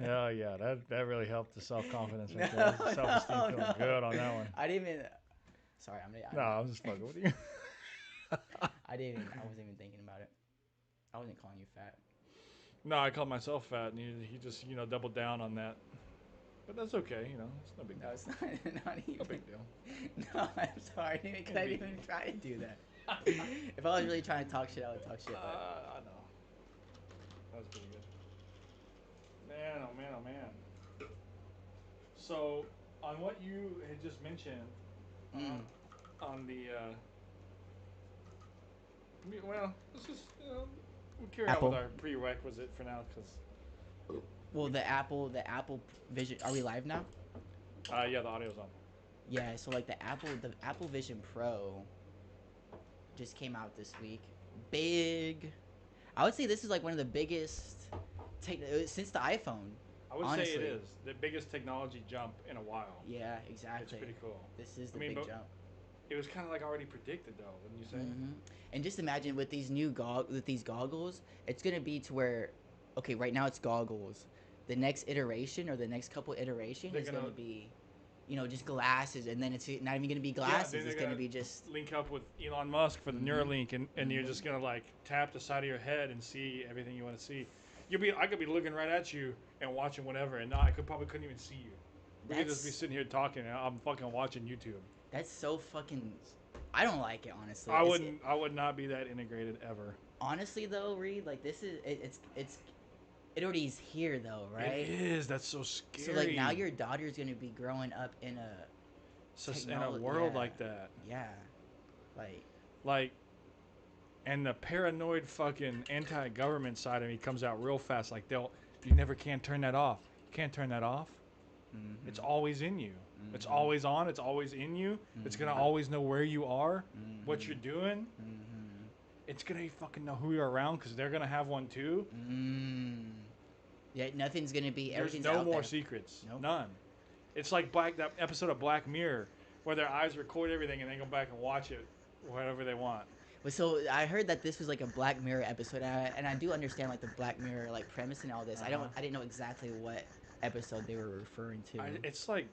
Yeah, yeah, that really helped the self confidence right there. No, Self esteem no, feeling no. good on that one. I didn't even. Sorry, No, I'm just fucking with you. I didn't even. I wasn't even thinking about it. I wasn't calling you fat. No, I called myself fat, and he just doubled down on that. But that's okay, it's no big No, deal. it's not. Not No even. big deal. No, I'm sorry. Because I didn't even try to do that. If I was really trying to talk shit, I would talk shit. But I know. That was pretty good. Man, oh man, oh man. So, on what you had just mentioned, mm, on the, well, let's just, we'll carry on with Apple. our prerequisite for now, because, Well, the Apple Vision. Are we live now? yeah, the audio's on. Yeah. So like the Apple Vision Pro just came out this week. Big. I would say this is like one of the biggest since the iPhone. I would say it Honestly. is the biggest technology jump in a while. Yeah, It's exactly. pretty cool. This is I the mean, big but jump. it was kind of like already predicted, though, wouldn't you say? And just imagine with these with these goggles, it's gonna be to where, okay, right now it's goggles. The next iteration or the next couple iteration They're is gonna, gonna be, just glasses, and then it's not even gonna be yeah, then glasses. they're It's gonna gonna be just. link up with Elon Musk for the Mm-hmm. Neuralink, and you're just Mm-hmm. gonna like tap the side of your head and see everything you want to see. I could be looking right at you and watching whatever, and I probably couldn't even see you. We could just be That's sitting here talking, and I'm fucking watching YouTube. that's so fucking. I don't like it honestly. I would not be that integrated ever. Honestly though, Reed, like this is it already is here though, It right? is. That's so So like now scary. your daughter's gonna be growing up in a In a technology. world Yeah, like that, yeah. Like like, and the paranoid fucking anti-government side of me comes out real fast. Like you never can turn that off. You can't turn that off. It's mm-hmm, always in you. It's mm-hmm, always on. It's always in you. It's gonna mm-hmm, always know where you are, what mm-hmm, you're doing. mm-hmm, It's gonna fucking know who you're around because they're gonna have one too. mm. Yeah, nothing's gonna be. There's Everything's no out more there. secrets. Nope. None. It's like that episode of Black Mirror where their eyes record everything and they go back and watch it whatever they want. But so I heard that this was like a Black Mirror episode, and I do understand like the Black Mirror like premise and all this. Uh huh. I didn't know exactly what episode they were referring to. It's like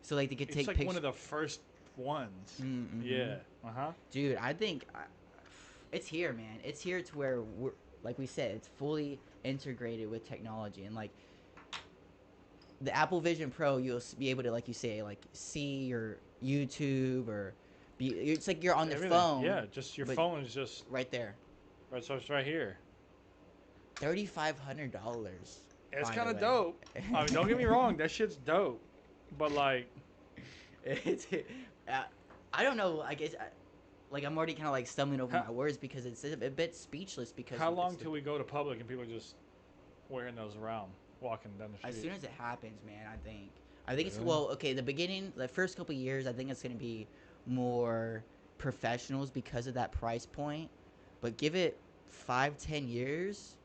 So like they could it's take like one pictures. of the first ones. Mm-hmm. Yeah. Uh huh. Dude, I think it's here, man. It's here to where we're like we said, it's fully integrated with technology, and like the Apple Vision Pro, you'll be able to, like you say, like see your YouTube or be. It's like you're on the Everything. phone, Yeah. Just your but phone is just right there. right. So it's right here. $3,500. It's By kind the of way, dope. I mean, don't get me wrong. That shit's dope. But like, it's. Uh, I don't know. I guess. Like I'm already kind of like stumbling over how, my words because it's a bit speechless because how it's long till we go to public and people are just wearing those around, walking down the as street? soon as it happens, man. I think it's Really? well. Okay, the beginning, the first couple years, I think it's gonna be more professionals because of that price point. But give it 5-10 years,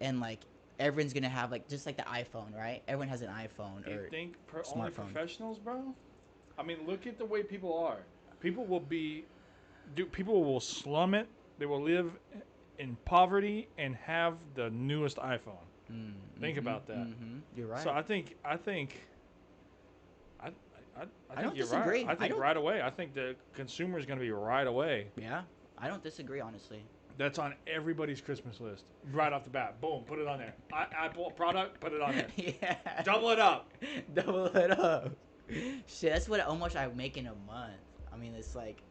and like everyone's gonna have like just like the iPhone, right? Everyone has an iPhone You or think only smartphone. professionals, bro? I mean, look at the way people are. People will be, people will slum it. They will live in poverty and have the newest iPhone. Think Mm-hmm. about that. Mm-hmm. You're So right. I, I I think don't you're right. disagree. I I think don't. right away. I think the consumer is going to be right away. Yeah, I don't disagree honestly. That's on everybody's Christmas list right off the bat. Boom, put it on there. Apple product, put it on there. Yeah. Double it up. Double it up. Shit, that's what almost I make in a month. I mean, it's like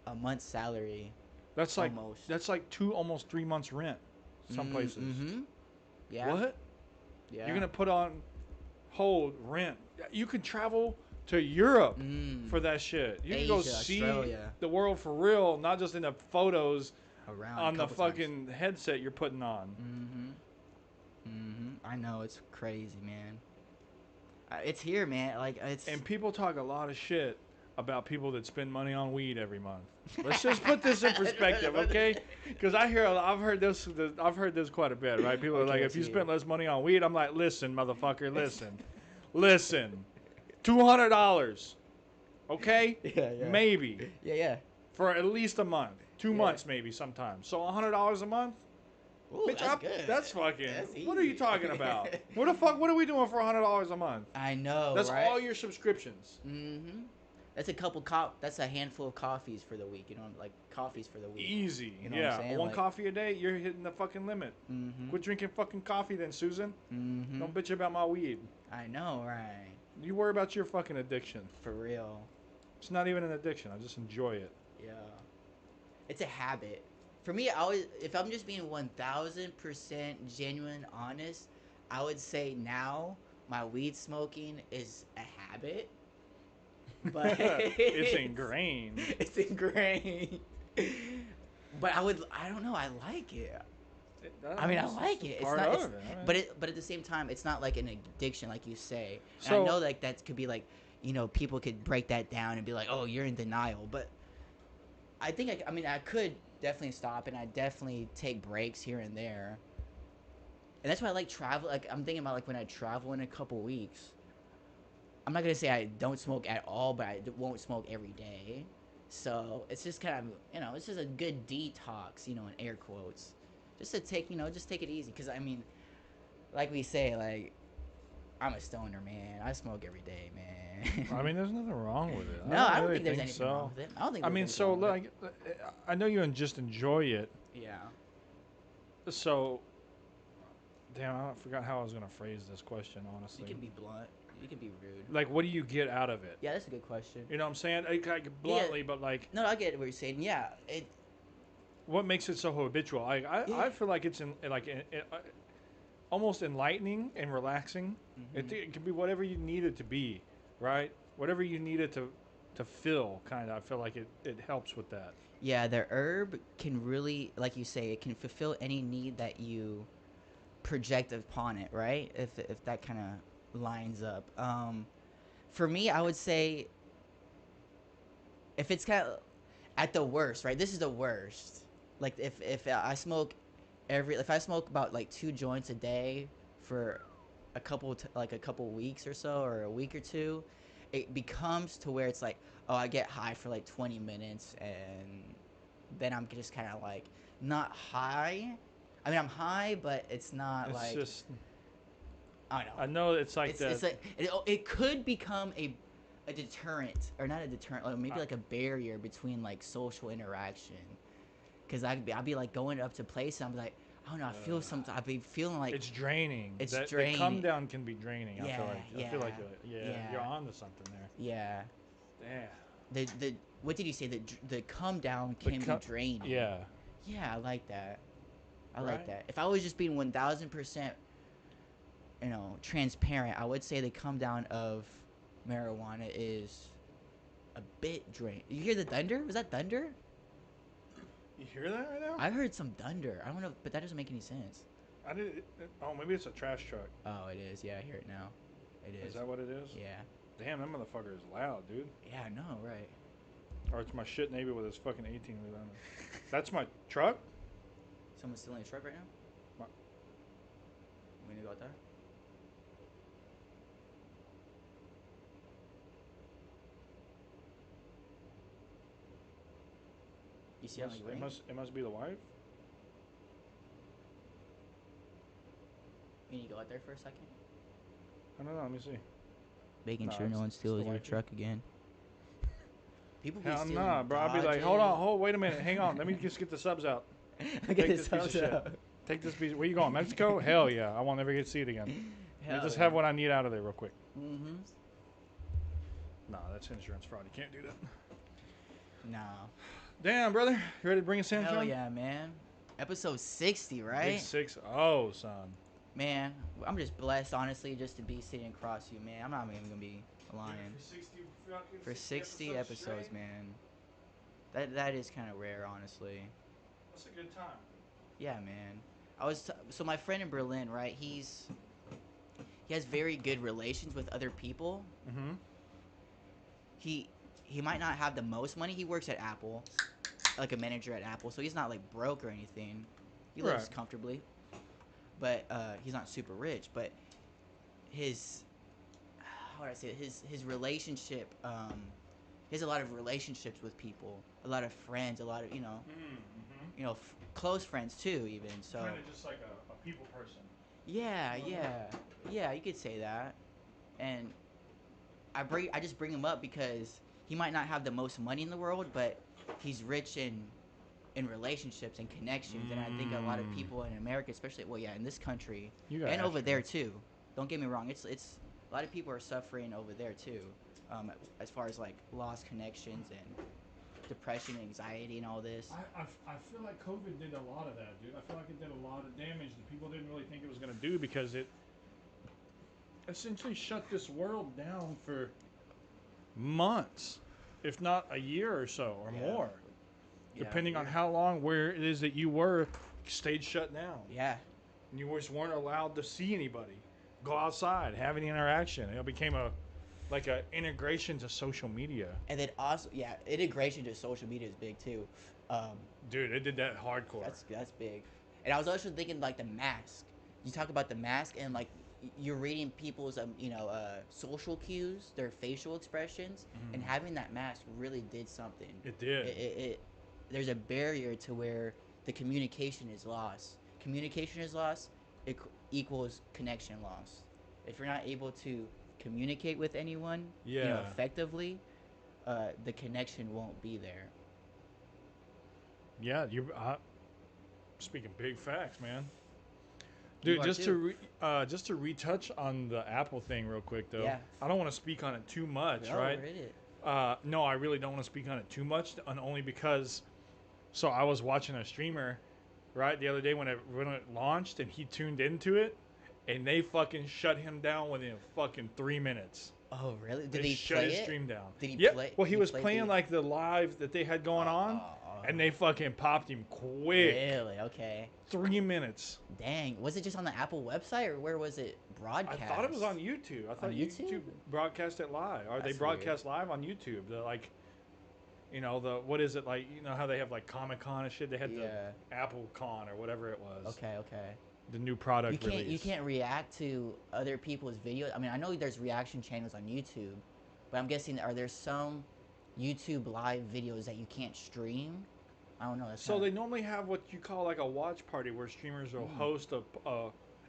a month's salary That's like almost. that's like almost 3 months rent. Some places. Mm-hmm. Yeah. What? Yeah. You're gonna put on hold rent. You can travel to Europe for that shit. You can go Asia, see Australia, the world for real, not just in the photos around a on the couple times. fucking headset you're putting on. Mm-hmm. Mm-hmm. I know it's crazy, man. It's here, man. Like it's. And people talk a lot of shit about people that spend money on weed every month. Let's just put this in perspective, okay? Because I've heard this quite a bit, right? People are Okay, like, let's if you hear spend it. less money on weed, I'm like, listen, motherfucker, listen, $200, okay? Yeah, yeah. Maybe Yeah, yeah. for at least a month, 2 months Yeah. maybe sometimes. So $100 a month, Ooh, Bitch, that's good. that's fucking. That's What are you easy. talking about? What the fuck? What are we doing for $100 a month? I know, That's right? all your subscriptions. Mm-hmm. That's That's a handful of coffees for the week. You know, like coffees for the week. Easy. You know what I'm saying? One Like, coffee a day, you're hitting the fucking limit. Mm-hmm. Quit drinking fucking coffee then, Susan. Mm-hmm. Don't bitch about my weed. I know, right? You worry about your fucking addiction. For real. It's not even an addiction. I just enjoy it. Yeah. It's a habit. For me, I always, if I'm just being 1000% genuine, honest, I would say now my weed smoking is a habit. But It's ingrained. It's ingrained. But I don't know, I like it. I mean, I like it. It's part not, of it's, it. I mean, but at the same time, it's not like an addiction, like you say. And So- I know like that could be like, people could break that down and be like, oh, you're in denial. But I think I mean, I could definitely stop, and I definitely take breaks here and there. And that's why I like travel. Like I'm thinking about like when I travel in a couple weeks. I'm not gonna say I don't smoke at all, but I won't smoke every day. So it's just kind of, it's just a good detox, in air quotes, just to take, just take it easy. Cause I mean, like we say, like I'm a stoner, man. I smoke every day, man. I mean, there's nothing wrong with it. No, I don't really think there's anything wrong with it. I don't think. I there's mean, anything so wrong with like, I know you just enjoy it. it. Yeah. So, damn, I forgot how I was gonna phrase this question. You Honestly, can be blunt. You can be rude. like, what do you get out of it? Yeah, that's a good question. You know what I'm saying? Like bluntly, but like, No, I get what you're saying. Yeah, what makes it so habitual? Like, I feel like it's almost enlightening and relaxing. Mhm. It can be whatever you need it to be, right? Whatever you need it to feel, kind of. I feel like it helps with that. Yeah, the herb can really, like you say, it can fulfill any need that you project upon it, right? If that kind of lines up. For me, I would say if it's kind of at the worst, right? This is the worst. Like if I smoke about like 2 joints a day for a couple weeks or so, or a week or two, it becomes to where it's like, oh, I get high for like 20 minutes and then I'm just kind of like not high. I mean, I'm high, but it's not It's like, just, I don't know. I know it's like It's like it could become a deterrent, or not a deterrent, like maybe like a barrier between like social interaction. Cause I'd be like going up to places, and I'm like, I don't know, I'd be feeling like it's draining. It's The draining. come down can be draining. I feel Yeah, like yeah. you're onto something there. yeah. Damn. The what did you say? The come down can be draining. Yeah. Yeah, I like that. I like Right. that. If I was just being 1000%, transparent, I would say the come down of marijuana is a bit drain. You hear the thunder? Was that thunder? You hear that right now? I heard some thunder. I don't know, but that doesn't make any sense. I did. Oh, maybe it's a trash truck. Oh, it is. Yeah, I hear it now. It is. Is that what it is? Yeah. Damn, that motherfucker is loud, dude. Yeah, I know, right? Or it's my shit neighbor with his fucking 18 wheel on it. That's my truck. Someone's still in the truck right now? What? We need to go out there? You see how like ring? It must be the wife. You need to go out there for a second? I don't know. Let me see. Making No, sure no it's- one it's steals the your wifey. truck again. People be Hell stealing nah, bro. I'll be like, hold Dodges. on, wait a minute, hang on. Let me just get the subs out. Look Take at this his piece of thumbs shit. up. Take this piece. Where you going? Mexico? Hell yeah. I won't ever get to see it again. Let me just have what I need out of there real quick. Mm-hmm. Nah, that's insurance fraud. You can't do that. No. Damn, brother. You ready to bring us in? Hell Sean? yeah, man. Episode 60, Big right? 6-0, son. Man, I'm just blessed, honestly, just to be sitting across you, man. I'm not even gonna be lying. For 60 episodes, man. That is kind of rare, honestly. That's a good time. Yeah, man. So my friend in Berlin, right? He has very good relations with other people. Mm-hmm. He might not have the most money. He works at Apple, like a manager at Apple, so he's not like broke or anything. He lives Right. comfortably, but he's not super rich. But his, how would I say it? His relationship, he has a lot of relationships with people, a lot of friends, a lot of Mm-hmm. close friends too, even. So Kind of just like a people person. yeah, yeah, you could say that. And I just bring him up because he might not have the most money in the world, but he's rich in relationships and connections. And I think a lot of people in America, especially, well, yeah, in this country You gotta and over ask there me. too. Don't get me wrong. It's a lot of people are suffering over there too, as far as like lost connections and depression, anxiety, and all this. I feel like COVID did a lot of that, dude. I feel like it did a lot of damage that people didn't really think it was going to do because it essentially shut this world down for months, if not a year or so or Yeah. more, Yeah, depending on we're- how long where it is that you were stayed shut down. Yeah, And you just weren't allowed to see anybody, go outside, have any interaction. It became like a integration to social media. and then also integration to social media is big too. Dude, it did that hardcore. That's big. And I was also thinking like the mask. You talk about the mask and like you're reading people's social cues, their facial expressions, and having that mask really did something. It did. It there's a barrier to where the communication is lost. Communication is lost. It equals connection loss. If you're not able to communicate with anyone, Yeah. effectively, the connection won't be there. Yeah, you're speaking big facts, man. You Dude, are too. just to retouch on the Apple thing real quick though. Yeah. I don't want to speak on it too much, Oh, right? read it. No, I really don't want to speak on it too much, and only because. So I was watching a streamer, right, the other day when it launched, and he tuned into it, and they fucking shut him down within fucking 3 minutes. Oh, really? Did They he shut play his it? stream down. Did he Yep. play? Well, he was played playing the- like the live that they had going on, and they fucking popped him quick. Really? Okay. 3 minutes. Dang. Was it just on the Apple website or where was it broadcast? I thought it was on YouTube. I thought YouTube? YouTube broadcast it live, or they That's broadcast live on YouTube. The like, the what is it like? You know how they have like Comic Con and shit. They had Yeah. the Apple Con or whatever it was. Okay. The new product You can't release. react to other people's videos. I mean, I know there's reaction channels on YouTube, but I'm guessing are there some YouTube live videos that you can't stream? I don't know. That's So kinda- they normally have what you call like a watch party where streamers will Mm. host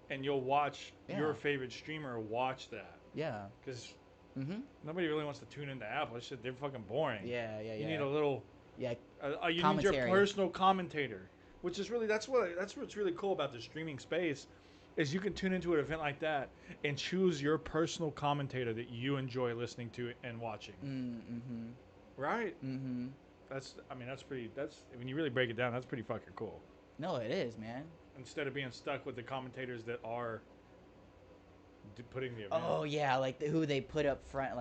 and you'll watch Yeah. your favorite streamer watch that Yeah. because Mhm. nobody really wants to tune into Apple. Shit, they're fucking boring. Yeah. You need a little. Yeah. You need your Commentary. personal commentator, which is really that's what's really cool about the streaming space, is you can tune into an event like that and choose your personal commentator that you enjoy listening to and watching. Mm-hmm. Right? Mm-hmm. That's pretty. That's when you really break it down. That's pretty fucking cool. No, it is, man. Instead of being stuck with the commentators that are putting the event. Oh yeah, like who they put up front,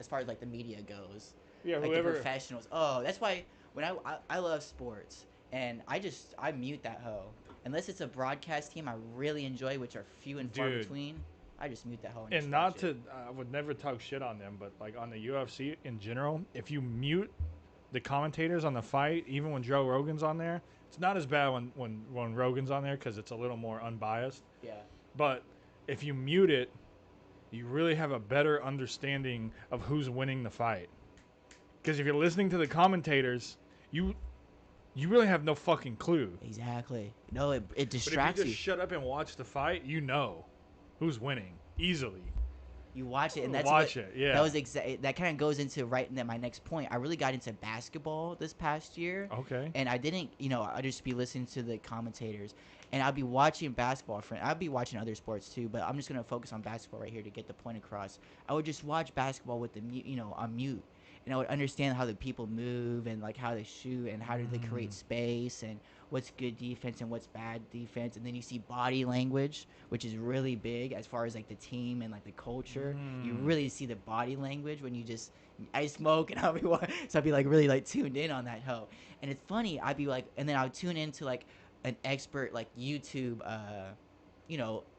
as far as like the media goes, Yeah, like whoever. the professionals. Oh, that's why when I love sports and I mute that hoe unless it's a broadcast team I really enjoy, which are few and far Dude. between. I just mute that hoe. And just not watch to, it. I would never talk shit on them, but like on the UFC in general, if you mute the commentators on the fight, even when Joe Rogan's on there, it's not as bad when Rogan's on there because it's a little more unbiased. Yeah. But if you mute it, you really have a better understanding of who's winning the fight. Because if you're listening to the commentators, you really have no fucking clue. Exactly. No, it But if distracts you you. just shut up and watch the fight, you know who's winning easily. You watch it, and that's Watch what, it, yeah. That was that kind of goes into my next point. I really got into basketball this past year. Okay. And I didn't, I'd just be listening to the commentators, and I'd be watching basketball. I'd be watching other sports too, but I'm just gonna focus on basketball right here to get the point across. I would just watch basketball with the on mute, and I would understand how the people move and like how they shoot and how do they create space and what's good defense and what's bad defense. And then you see body language, which is really big as far as like the team and like the culture. You really see the body language when I smoke and so I'd be like really like tuned in on that hoe. And it's funny, I'd be like, and then I would tune into like an expert like YouTube,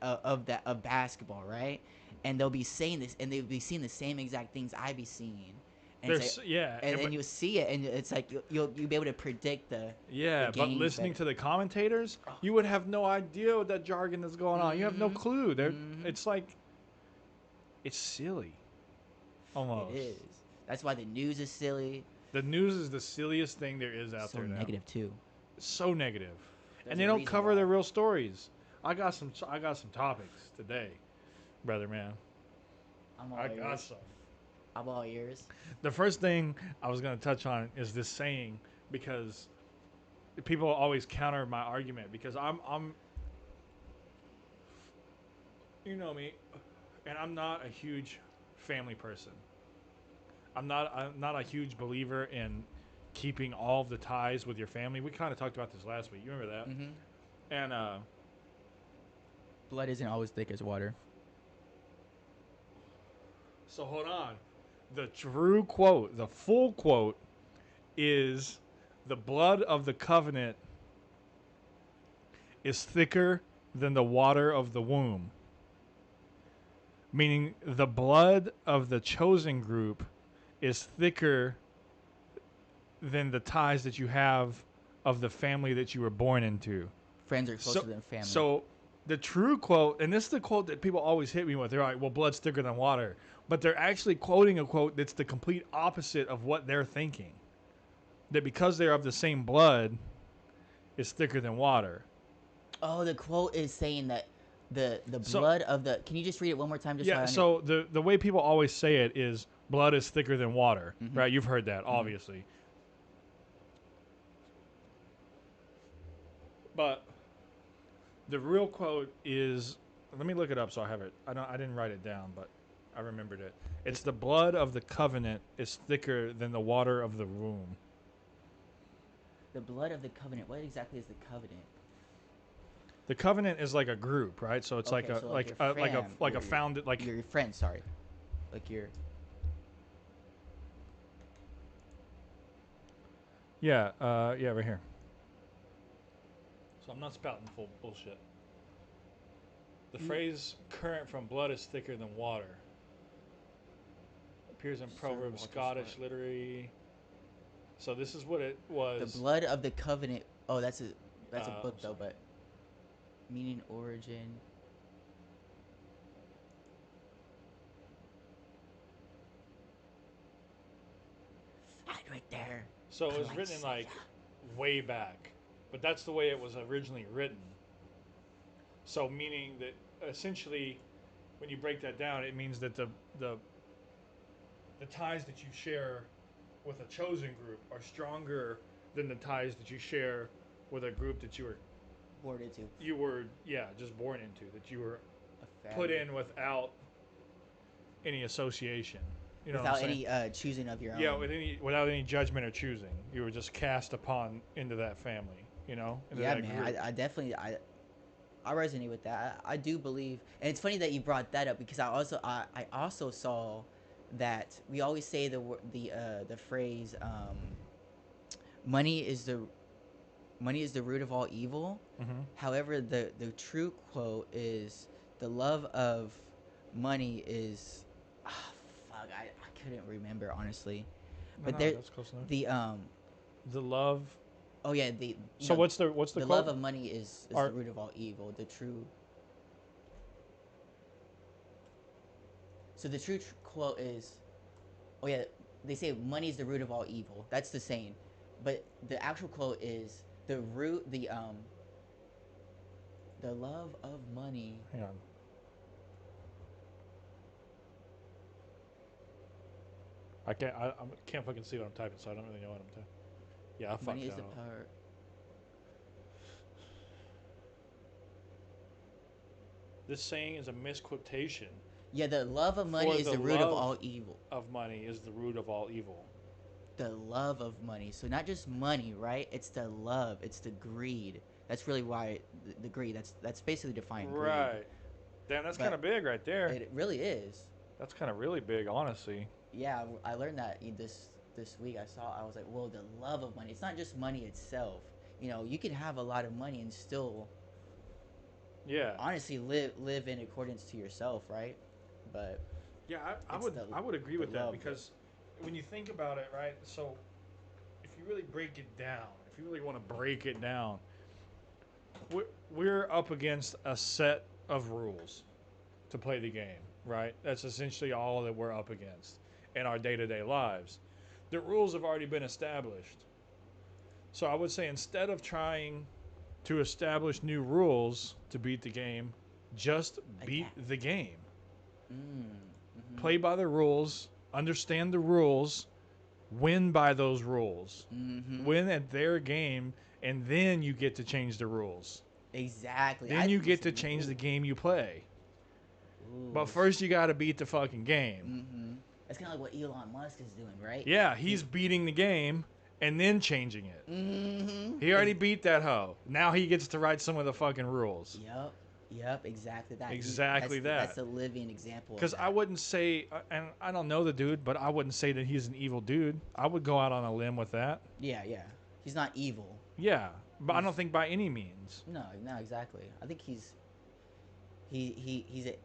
of basketball, right? And they'll be saying this, and they'll be seeing the same exact things I be seeing. And it's like, and but, you'll see it, and it's like you'll be able to predict the but games listening better. to the commentators, you would have no idea what that jargon is going on. You have no clue. It's like, it's silly, almost. It is. That's why the news is silly. The news is the silliest thing there is out So there now. negative too. so negative, There's and they a don't reason cover why. their real stories. I got some topics today, brother man. I'm all I got ears. some. I'm all ears. The first thing I was gonna touch on is this saying, because people always counter my argument, because I'm you know me, and I'm not a huge family person. I'm not a huge believer in keeping all of the ties with your family. We kind of talked about this last week. You remember that? Mm-hmm. And Blood isn't always thick as water. so hold on. The true quote, the full quote, is the blood of the covenant is thicker than the water of the womb. Meaning the blood of the chosen group is thicker than the ties that you have of the family that you were born into. Friends are closer than family. So the true quote, and this is the quote that people always hit me with. They're like, "Well, blood's thicker than water," but they're actually quoting a quote that's the complete opposite of what they're thinking. That because they're of the same blood, is thicker than water. Oh, the quote is saying that the So- blood of the. Can you just read it one more time? Just Yeah. So the way people always say it is blood is thicker than water, right? You've heard that, obviously. But the real quote is, let me look it up so I have it. I didn't write it down, but I remembered it. It's the blood of the covenant is thicker than the water of the womb. the blood of the covenant. What exactly is the covenant? The covenant is like a group, right? So it's Okay, like a so like your a fam, like a your- founded like Your friend, sorry, like your. yeah right here. So I'm not spouting full bullshit. The phrase "current from blood is thicker than water" appears in Proverbs, Walter Scottish Scott. literary. So this is what it The was. blood of the covenant. Oh, that's a book though, sorry. but meaning origin. Right there. So it was written in like way back, but that's the way it was originally written. So meaning that essentially, when you break that down, it means that the ties that you share with a chosen group are stronger than the ties that you share with a group that Born into you were just born into, that you were a put family. in without any association. You know Without what I'm saying? any choosing of your own. Yeah, without any judgment or choosing, you were just cast upon into that family. You know, into Yeah, that man. group. I definitely I resonate with that. I do believe, and it's funny that you brought that up because I also saw that we always say the phrase money is the root of all evil. Mm-hmm. However, the true quote is the love of money is fuck I couldn't remember honestly, but there That's close enough. the love. oh yeah the So what's the the quote? love of money is Are- the root of all evil. The true. So the true quote is, oh yeah, they say money is the root of all evil. That's the saying, but the actual quote is the root the love of money. Hang on. I can't fucking see what I'm typing, so I don't really know what I'm doing. Yeah, I fucked Money is that the up. power. This saying is a misquotation. Yeah, the love of money For is the the root of love all evil. of money is the root of all evil. The love of money. So not just money, right? It's the love. It's the greed. That's really why the greed. That's basically defining greed. Right. Damn, that's But kind of big right there. It really is. That's kind of really big, honestly. Yeah, I learned that this week. I was like, whoa, the love of money. It's not just money itself. You know, you can have a lot of money and still Yeah. honestly live in accordance to yourself, right? But Yeah, It's I would agree the with that love because when you think about it, right? So if you really break it down, if you really want to break it down, we're up against a set of rules to play the game, right? That's essentially all that we're up against in our day-to-day lives. The rules have already been established. So I would say instead of trying to establish new rules to beat the game, just beat Adapt. the game. Mm-hmm. Play by the rules, understand the rules, win by those rules. Mm-hmm. Win at their game, and then you get to change the rules. Exactly. Then you get to change the game you play. Ooh. But first, you got to beat the fucking game. Mm-hmm. That's kind of like what Elon Musk is doing, right? Yeah, he's beating the game and then changing it. Mm-hmm. He already beat that hoe. Now he gets to write some of the fucking rules. Yep, exactly that. Exactly that. That's a living example. Because I wouldn't say, and I don't know the dude, but I wouldn't say that he's an evil dude. I would go out on a limb with that. Yeah. He's not evil. Yeah, but I don't think by any means. No, exactly. I think he's a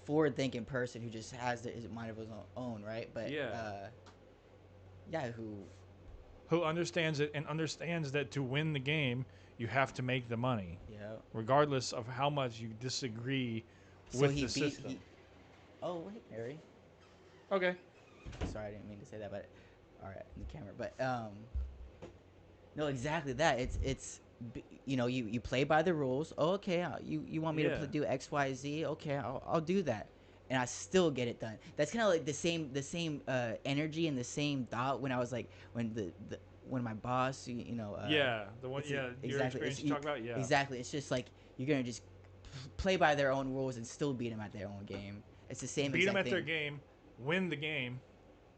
forward-thinking person who just has his mind of his own, right? But who understands it and understands that to win the game, you have to make the money. Yeah. Regardless of how much you disagree with the system. Oh wait, Harry. Okay. Sorry, I didn't mean to say that, but all right, in the camera. But no, exactly that. It's you play by the rules. Oh, okay, you want me to do X, Y, Z? Okay, I'll do that, and I still get it done. That's kind of like the same energy and the same thought when I was like when my boss, the one, your exactly, experience you talk about, exactly. It's just like you're gonna just play by their own rules and still beat them at their own game. It's the same. Beat them at their game, win the game,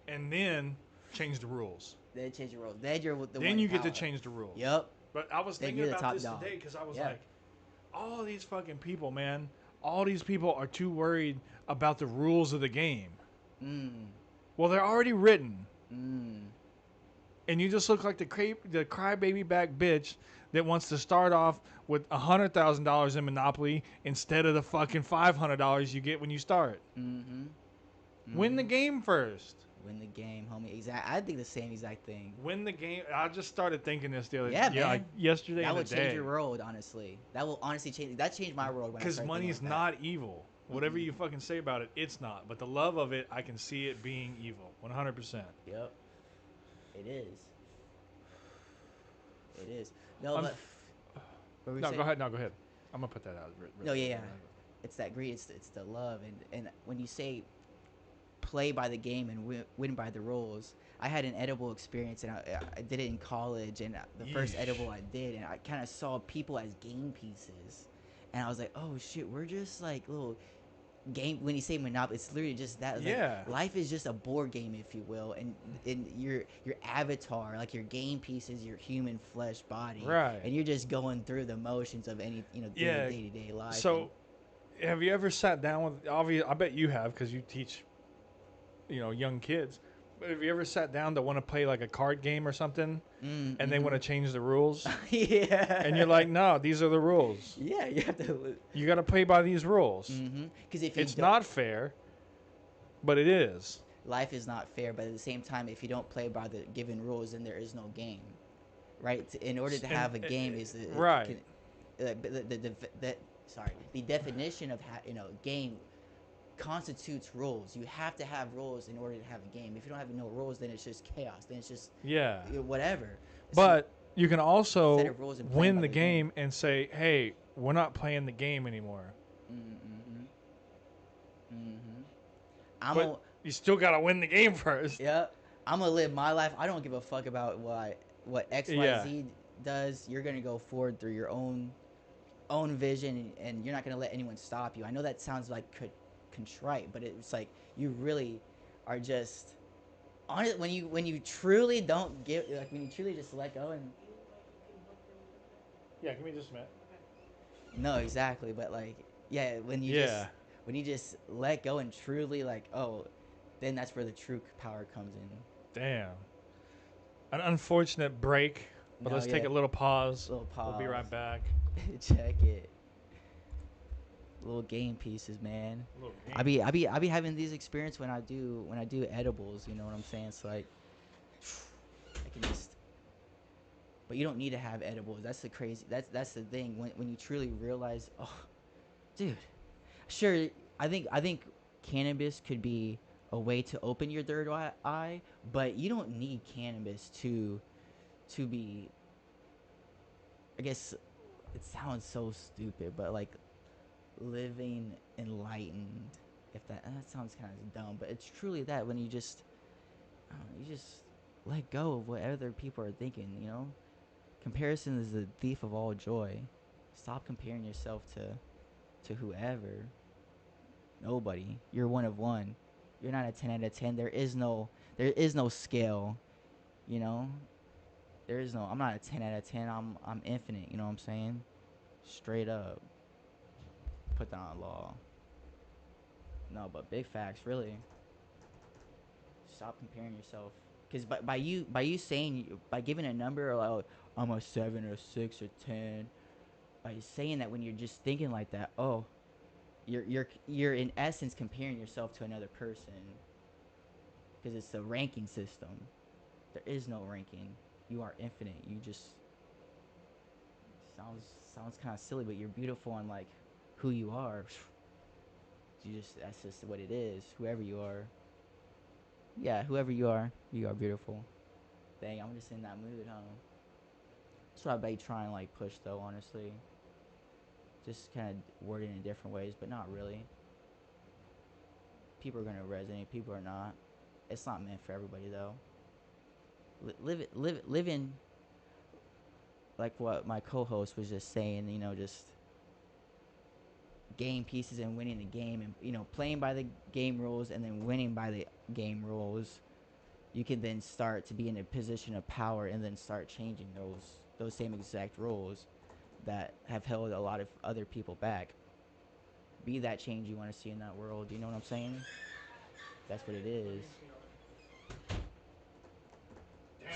and then change the rules. Then change the rules. Then you're the Then you get to change the rules. Yep. But I was thinking about this today because I was like, all these fucking people, man. All these people are too worried about the rules of the game. Well, they're already written. And you just look like the crybaby back bitch that wants to start off with $100,000 in Monopoly instead of the fucking $500 you get when you start. Win the game first. Win the game, homie. I think the same exact thing. Win the game. I just started thinking this the other day. Man. Like yesterday. That will change your world, honestly. That will honestly change. That changed my world. Because money's not evil. Whatever you fucking say about it, it's not. But the love of it, I can see it being evil. 100%. Yep. It is. It is. No, but. No, go ahead. No, go ahead. I'm gonna put that out. No, yeah. It's that greed. It's the love, and when you say play by the game and win by the rules. I had an edible experience, and I did it in college, and the first edible I did, and I kind of saw people as game pieces, and I was like, oh shit, we're just like little game. When you say Monopoly, it's literally just that. Like, life is just a board game, if you will, and your avatar, like your game piece is your human flesh body, right? And you're just going through the motions of any day-to-day life. So, have you ever sat down with? Obviously, I bet you have because you teach young kids. But have you ever sat down to want to play like a card game or something, and they want to change the rules? Yeah. And you're like, no, these are the rules. Yeah, you have to. You got to play by these rules. Because if it's not fair, but it is. Life is not fair, but at the same time, if you don't play by the given rules, then there is no game, right? In order to have a game, is the right. The definition of game constitutes rules. You have to have rules in order to have a game. If you don't have no rules, then it's just chaos. Then it's just whatever. But you can also win the game and say, "Hey, we're not playing the game anymore." But you still gotta win the game first. Yeah, I'm gonna live my life. I don't give a fuck about what XYZ does. You're gonna go forward through your own vision, and you're not gonna let anyone stop you. I know that sounds like contrite, but it's like you really are just on it when you truly don't give, like when you truly just let go and give me just a minute. No, exactly, but like when you just let go and truly then that's where the true power comes in. Damn, an unfortunate break, but let's take a little pause. We'll be right back. Check it. Little game pieces, man. I be having these experiences when I do edibles. You know what I'm saying? It's like I can just. But you don't need to have edibles. That's the crazy. That's the thing. When you truly realize, oh, dude, sure. I think cannabis could be a way to open your third eye, but you don't need cannabis to be I guess it sounds so stupid, but like living enlightened. If that sounds kind of dumb, but it's truly that when you just, I don't know, you just let go of what other people are thinking. You know, comparison is the thief of all joy. Stop comparing yourself to whoever. Nobody. You're one of one. You're not a 10 out of 10. There is no scale. You know, there is no. I'm not a 10 out of 10. I'm infinite. You know what I'm saying? Straight up. Put that on law. No, but big facts, really. Stop comparing yourself. Because by you saying, by giving a number, or like, I'm a 7 or 6 or 10, by saying that, when you're just thinking like that, oh, you're in essence comparing yourself to another person. Because it's a ranking system. There is no ranking. You are infinite. You just sounds kind of silly, but you're beautiful on like who you are. That's just what it is. Whoever you are. Yeah, whoever you are beautiful. Dang, I'm just in that mood, huh? That's what I be trying to like push though, honestly. Just kind of word it in different ways, but not really. People are gonna resonate. People are not. It's not meant for everybody though. Live in, like what my co-host was just saying. You know, just game pieces and winning the game, and playing by the game rules and then winning by the game rules. You can then start to be in a position of power and then start changing those same exact rules that have held a lot of other people back. Be that change you want to see in that world. You know what I'm saying? That's what it is. Damn,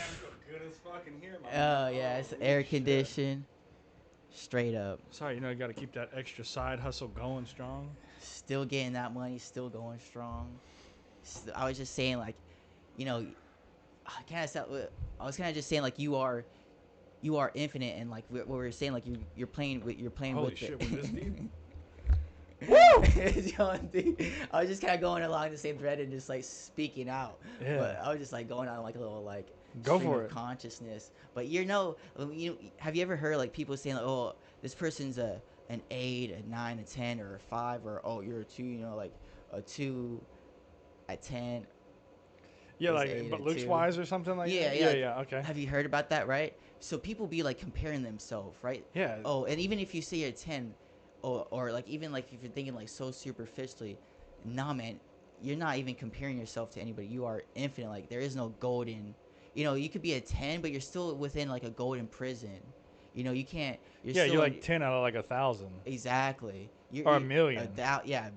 good as fucking here, man. Oh yeah, it's air conditioned. Straight up. Sorry, you got to keep that extra side hustle going strong. Still getting that money, still going strong. I was just saying, like, I was kind of just saying, like, you are infinite, and like what we were saying, like you're playing with Holy with shit, it. with this deep? I was just kind of going along the same thread and just like speaking out. Yeah. But I was just like going on like a little like Go stream for of it. consciousness. But have you ever heard like people saying like, oh, this person's an 8, a 9, a 10, or a 5, or oh, you're a 2, like a 2 at 10. Yeah, is like, 8 but or looks 2. wise or something like Yeah, that? yeah. Yeah, okay. Have you heard about that, right? So people be like comparing themselves, right? Yeah. Oh, and even if you say you're a 10, or like even like if you're thinking like so superficially, nah, man, you're not even comparing yourself to anybody. You are infinite. Like there is no golden. You could be a 10, but you're still within like a golden prison. You can't. You're Yeah, still you're like 10 out of like 1,000. exactly. Or a million. Yeah, billion,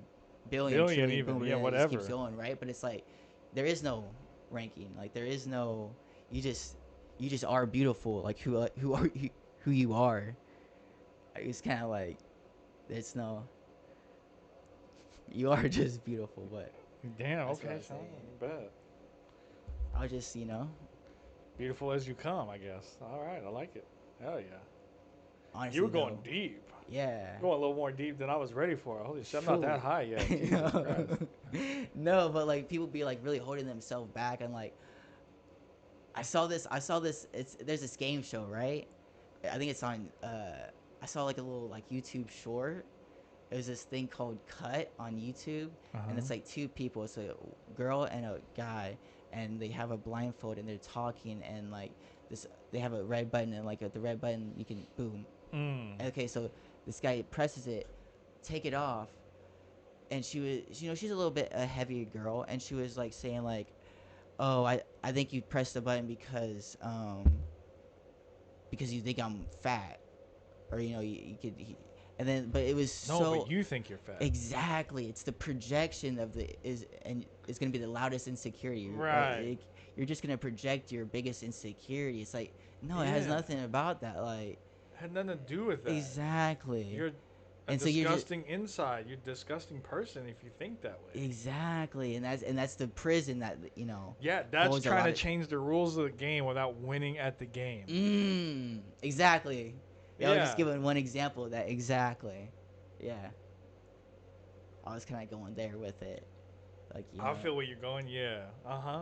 Billion trillion, even. boom, Yeah, it just keeps whatever. going, right? But it's like there is no ranking. Like there is no. You just are beautiful. Like who are you? Who you are. It's kind of like there's no. You are just beautiful, but Damn, that's what I okay, was son. saying. Bet. I was just Beautiful as you come, I guess. All right, I like it. Hell yeah. honestly. You were going though, deep. Yeah. Going a little more deep than I was ready for. Holy shit, I'm not True. that high yet. Jesus Christ. No, but like people be like really holding themselves back, and like I saw this. There's this game show, right? I think it's on. I saw like a little like YouTube short. It was this thing called Cut on YouTube, and it's like two people. It's a girl and a guy, and they have a blindfold and they're talking, and like this, they have a red button, and like at the red button you can boom. Okay, so this guy presses it, take it off, and she was, she's a little bit a heavier girl, and she was like saying like, oh, I think you pressed the button because you think I'm fat, or you could, and then but it was No, so but you think you're fat. exactly, it's the projection of and it's gonna be the loudest insecurity, Right. Like, you're just gonna project your biggest insecurity. It's like no, it has Yeah. nothing about that, like Had nothing to do with that. exactly. You're a And so you're just disgusting inside. You're a disgusting person if you think that way. exactly, and that's the prison that Yeah, that's holds a trying lot to of change the rules of the game without winning at the game. exactly. Yeah, I was just Yeah. giving one example of that exactly. Yeah, I was kind of going there with it, like I feel where you're going. Yeah.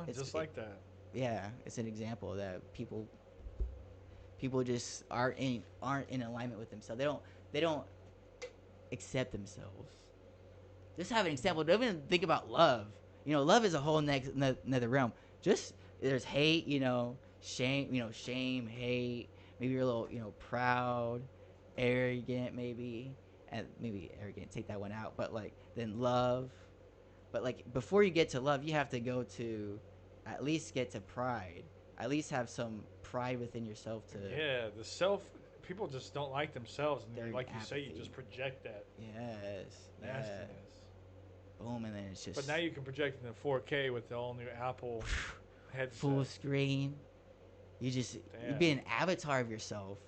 it's Just like that. yeah, it's an example that People just aren't in alignment with themselves. They don't accept themselves. Just have an example. Don't even think about love. You know, love is a whole next another realm. Just there's hate. You know, shame. You know, shame, hate. Maybe you're a little, proud, arrogant, maybe, and maybe arrogant. Take that one out. But like then love. But like before you get to love, you have to go to, at least get to pride. At least have some pride within yourself to. Yeah, the self. People just don't like themselves, and Their like you say, you apathy. just project that Yes. Yeah. nastiness. Boom, and then it's just But now you can project it in 4K with the all new Apple headset. full screen. You Damn. be an avatar of yourself.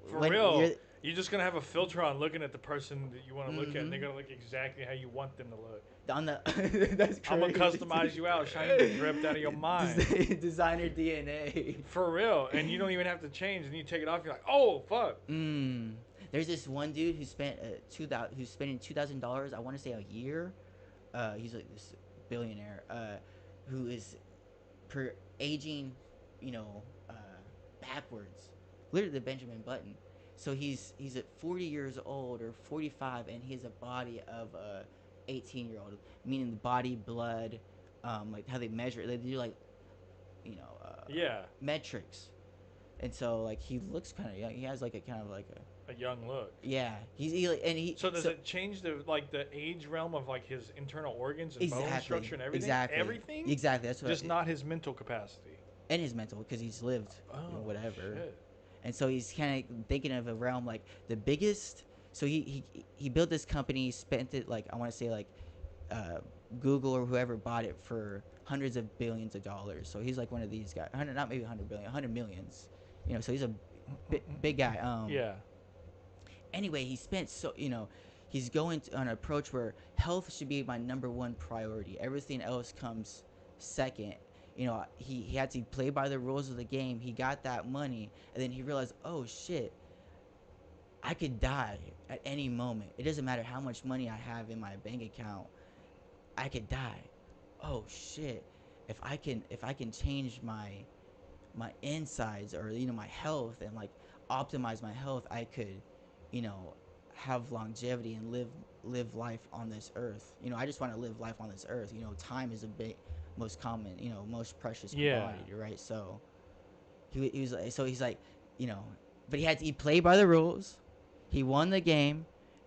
For When real. You're just gonna have a filter on looking at the person that you want to look at, and they're Mhm. gonna look exactly how you want them to look. On the that's crazy. I'm gonna customize you out, shine the dripped out of your mind. Designer DNA. For real, and you don't even have to change. And you take it off, you're like, oh fuck. There's this one dude who spent who's spending $2,000. I want to say a year. He's like this billionaire. Who is aging, you know, backwards. Literally the Benjamin Button. So he's at 40 years old or 45, and he has a body of a 18-year-old, meaning the body, blood, like how they measure it. They do like, Yeah, metrics. And so like he looks kind of young. He has like a kind of like a a young look. yeah. So does it change the age realm of like his internal organs and bone exactly structure and everything? exactly Everything. exactly. That's what Just not his mental capacity. and his mental because he's lived whatever. Shit. And so he's kind of thinking of a realm like the biggest. So he built this company, spent it like I want to say like Google or whoever bought it for hundreds of billions of dollars. So he's like one of these guys, not maybe 100 billion, 100 millions. You know, so he's a big guy. Yeah. Anyway, he spent he's going on an approach where health should be my number one priority. Everything else comes second. You know, he had to play by the rules of the game. He got that money, and then he realized, oh shit, I could die at any moment. It doesn't matter how much money I have in my bank account. I could die. Oh shit. If I can change my insides or my health and like optimize my health, I could, have longevity and live life on this earth. I just want to live life on this earth. Time is a big most common, most precious commodity, right? So he was like, he's like, but he played by the rules. He won the game,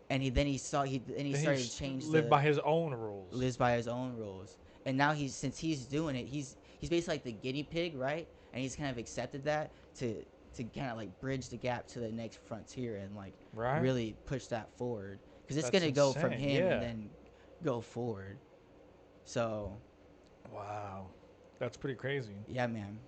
and he started to change. Live by his own rules. Lives by his own rules, and now since he's doing it, he's basically like the guinea pig, right? And he's kind of accepted that to kind of like bridge the gap to the next frontier and like really push that forward, because it's gonna go from him and then go forward. So. Wow, that's pretty crazy. Yeah, man.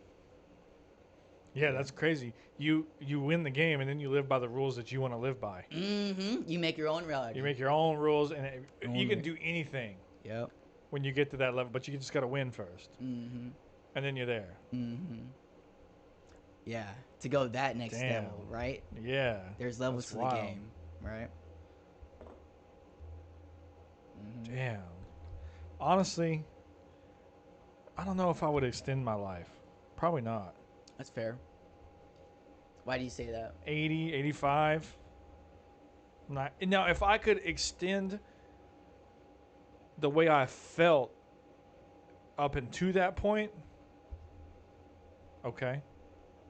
Yeah, that's crazy. You win the game, and then you live by the rules that you want to live by. You make your own reality. You make your own rules, and you can do anything. Yep. When you get to that level, but you just got to win first. And then you're there. Yeah, to go that next level, right? Yeah. There's levels to the game, right? Damn. Honestly, I don't know if I would extend my life. Probably not. That's fair. Why do you say that? 80, 85. Now, if I could extend the way I felt up until that point, okay.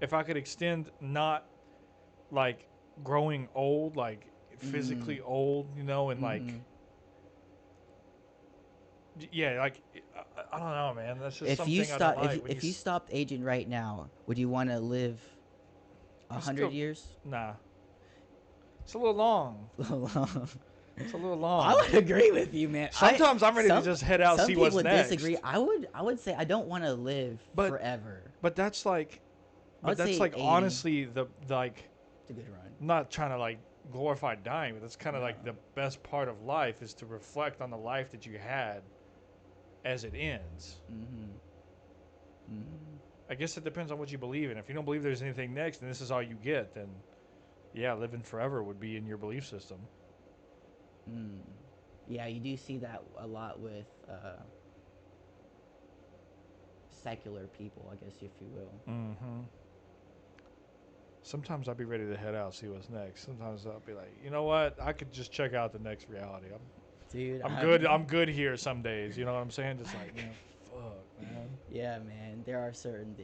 If I could extend not like growing old, like physically old, and like, yeah, like I don't know, man. That's just something I don't like. If you stopped aging right now, would you want to live 100 years? Nah. It's a little long. It's a little long. I would agree with you, man. Sometimes I'm ready to just head out and see what's next. Some people disagree. I would say I don't want to live forever. But that's like, honestly the like. It's a good run. I'm not trying to like glorify dying, but that's kind of like the best part of life is to reflect on the life that you had as it ends. I guess it depends on what you believe in. If you don't believe there's anything next and this is all you get, then yeah, living forever would be in your belief system. Yeah, you do see that a lot with secular people, I guess, if you will. sometimes I'll be ready to head out, see what's next. Sometimes I'll be like, you know what? I could just check out the next reality. Dude, I'm good. I'm good here some days. You know what I'm saying? Just like, man, fuck, man. Yeah, man. There are certain.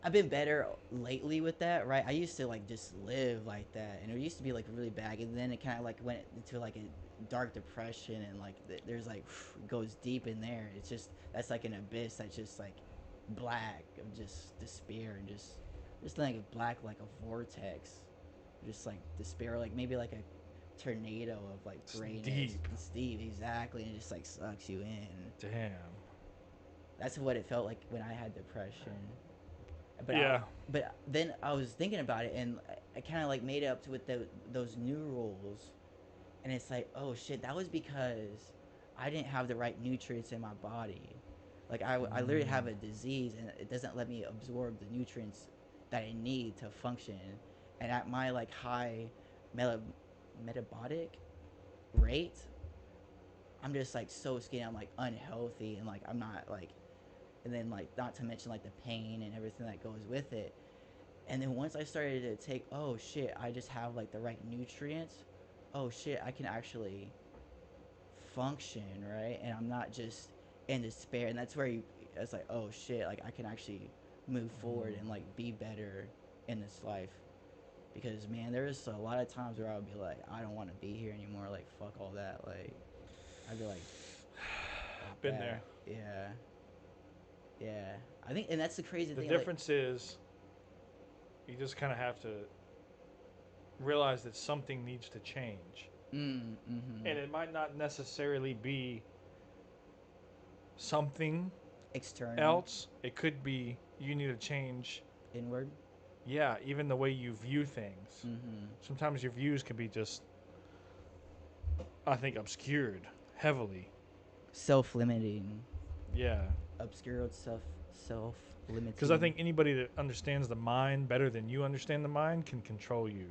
I've been better lately with that, right? I used to like just live like that, and it used to be like really bad, and then it kind of like went into like a dark depression, and like there's like goes deep in there. It's just that's like an abyss that's just like black of just despair and just like black like a vortex, just like despair, like maybe like a tornado of like It's grayness. deep. It's deep, exactly, and it just like sucks you in. Damn. That's what it felt like when I had depression. But Yeah. but then I was thinking about it, and I kind of like made it up with those new rules, and it's like, oh shit, that was because I didn't have the right nutrients in my body. Like I literally have a disease, and it doesn't let me absorb the nutrients that I need to function. And at my like high metabolic rate, I'm just like so skinny. I'm like unhealthy, and like I'm not like, and then like not to mention like the pain and everything that goes with it. And then once I started to take, oh shit, I just have like the right nutrients. Oh shit, I can actually function, right? And I'm not just in despair. And that's where it's like, oh shit, like I can actually move forward and like be better in this life. Because man, there's a lot of times where I would be like, I don't want to be here anymore. Like fuck all that. Like I'd be like Been that. there. Yeah. Yeah. I think, and that's the crazy The thing. difference is you just kind of have to realize that something needs to change. Mm-hmm. And it might not necessarily be something External. else. It could be you need to change, Inward. yeah, even the way you view things. Mm-hmm. Sometimes your views can be just, I think, obscured heavily. Self-limiting. Yeah. Obscured self-limiting. Because I think anybody that understands the mind better than you understand the mind can control you.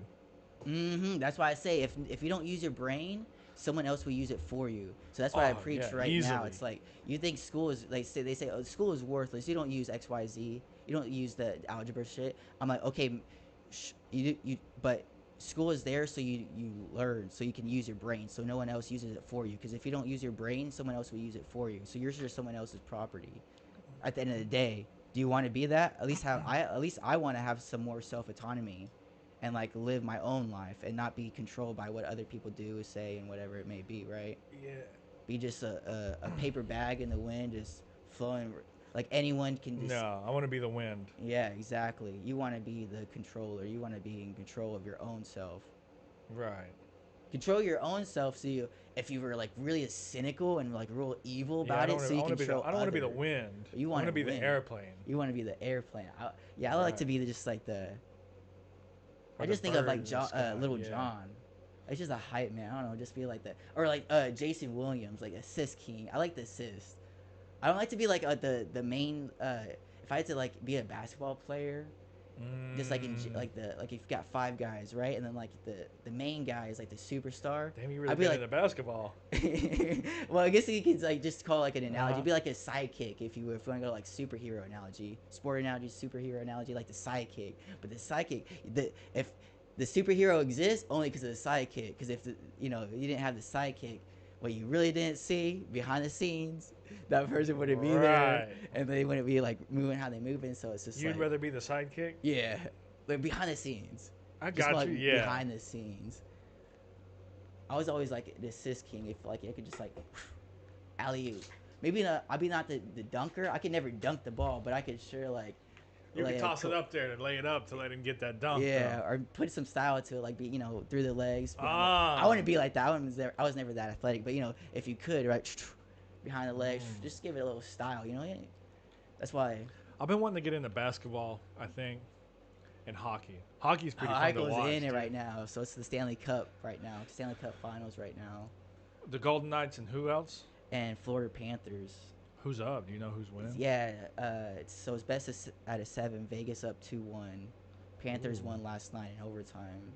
Mm-hmm. That's why I say if you don't use your brain, someone else will use it for you. So that's why I preach yeah, right easily. now. It's like you think school is like they say oh, school is worthless. You don't use XYZ. You don't use the algebra shit. I'm like okay, you but school is there so you learn so you can use your brain so no one else uses it for you because if you don't use your brain someone else will use it for you so you're just someone else's property at the end of the day. Do you want to be that? At least I want to have some more self autonomy and like live my own life and not be controlled by what other people do, say, and whatever it may be, right? Yeah. Be just a paper bag in the wind, just flowing. Like anyone can just. No, I want to be the wind. Yeah, exactly. You want to be the controller. You want to be in control of your own self. Right. Control your own self. So you, if you were like really cynical and like real evil about it, so you control. I don't want to be the wind. You want want to be win. the airplane. You want to be the airplane. I like to be just like the. I just think of like Little John. It's just a hype man. I don't know, just be like that. Or like Jason Williams, like assist king. I like the assist. I don't like to be like the main. If I had to like be a basketball player, just like in like if you've got 5 guys, right, and then like the main guy is like the superstar. Damn, you really I'd be been like, into basketball. well, I guess you could like just call it like an analogy. It'd be like a sidekick if you want to go like superhero analogy, sport analogy, superhero analogy, like the sidekick. But the sidekick, if the superhero exists only because of the sidekick. Because if you didn't have the sidekick, what you really didn't see behind the scenes, that person wouldn't be there, and they wouldn't be like moving how they moving. So it's just you'd rather be the sidekick. Yeah, like behind the scenes. I got you. Yeah, behind the scenes. I was always like the assist king. If like I could just like alley oop. Maybe I'd be not the dunker. I could never dunk the ball, but I could sure like. You could toss it up there and lay it up to let him get that dunk. Yeah, or put some style to it, like be through the legs. Ah. I wouldn't be like that. I was never that athletic, but if you could, right, behind the legs, just give it a little style. That's why. I've been wanting to get into basketball. I think. And hockey. Hockey's pretty fun to watch. Hockey's in it right now, so it's the Stanley Cup right now. Stanley Cup Finals right now. The Golden Knights and who else? And Florida Panthers. Who's up? Do you know who's winning? Yeah, it's best out of 7. Vegas up 2-1. Panthers won last night in overtime.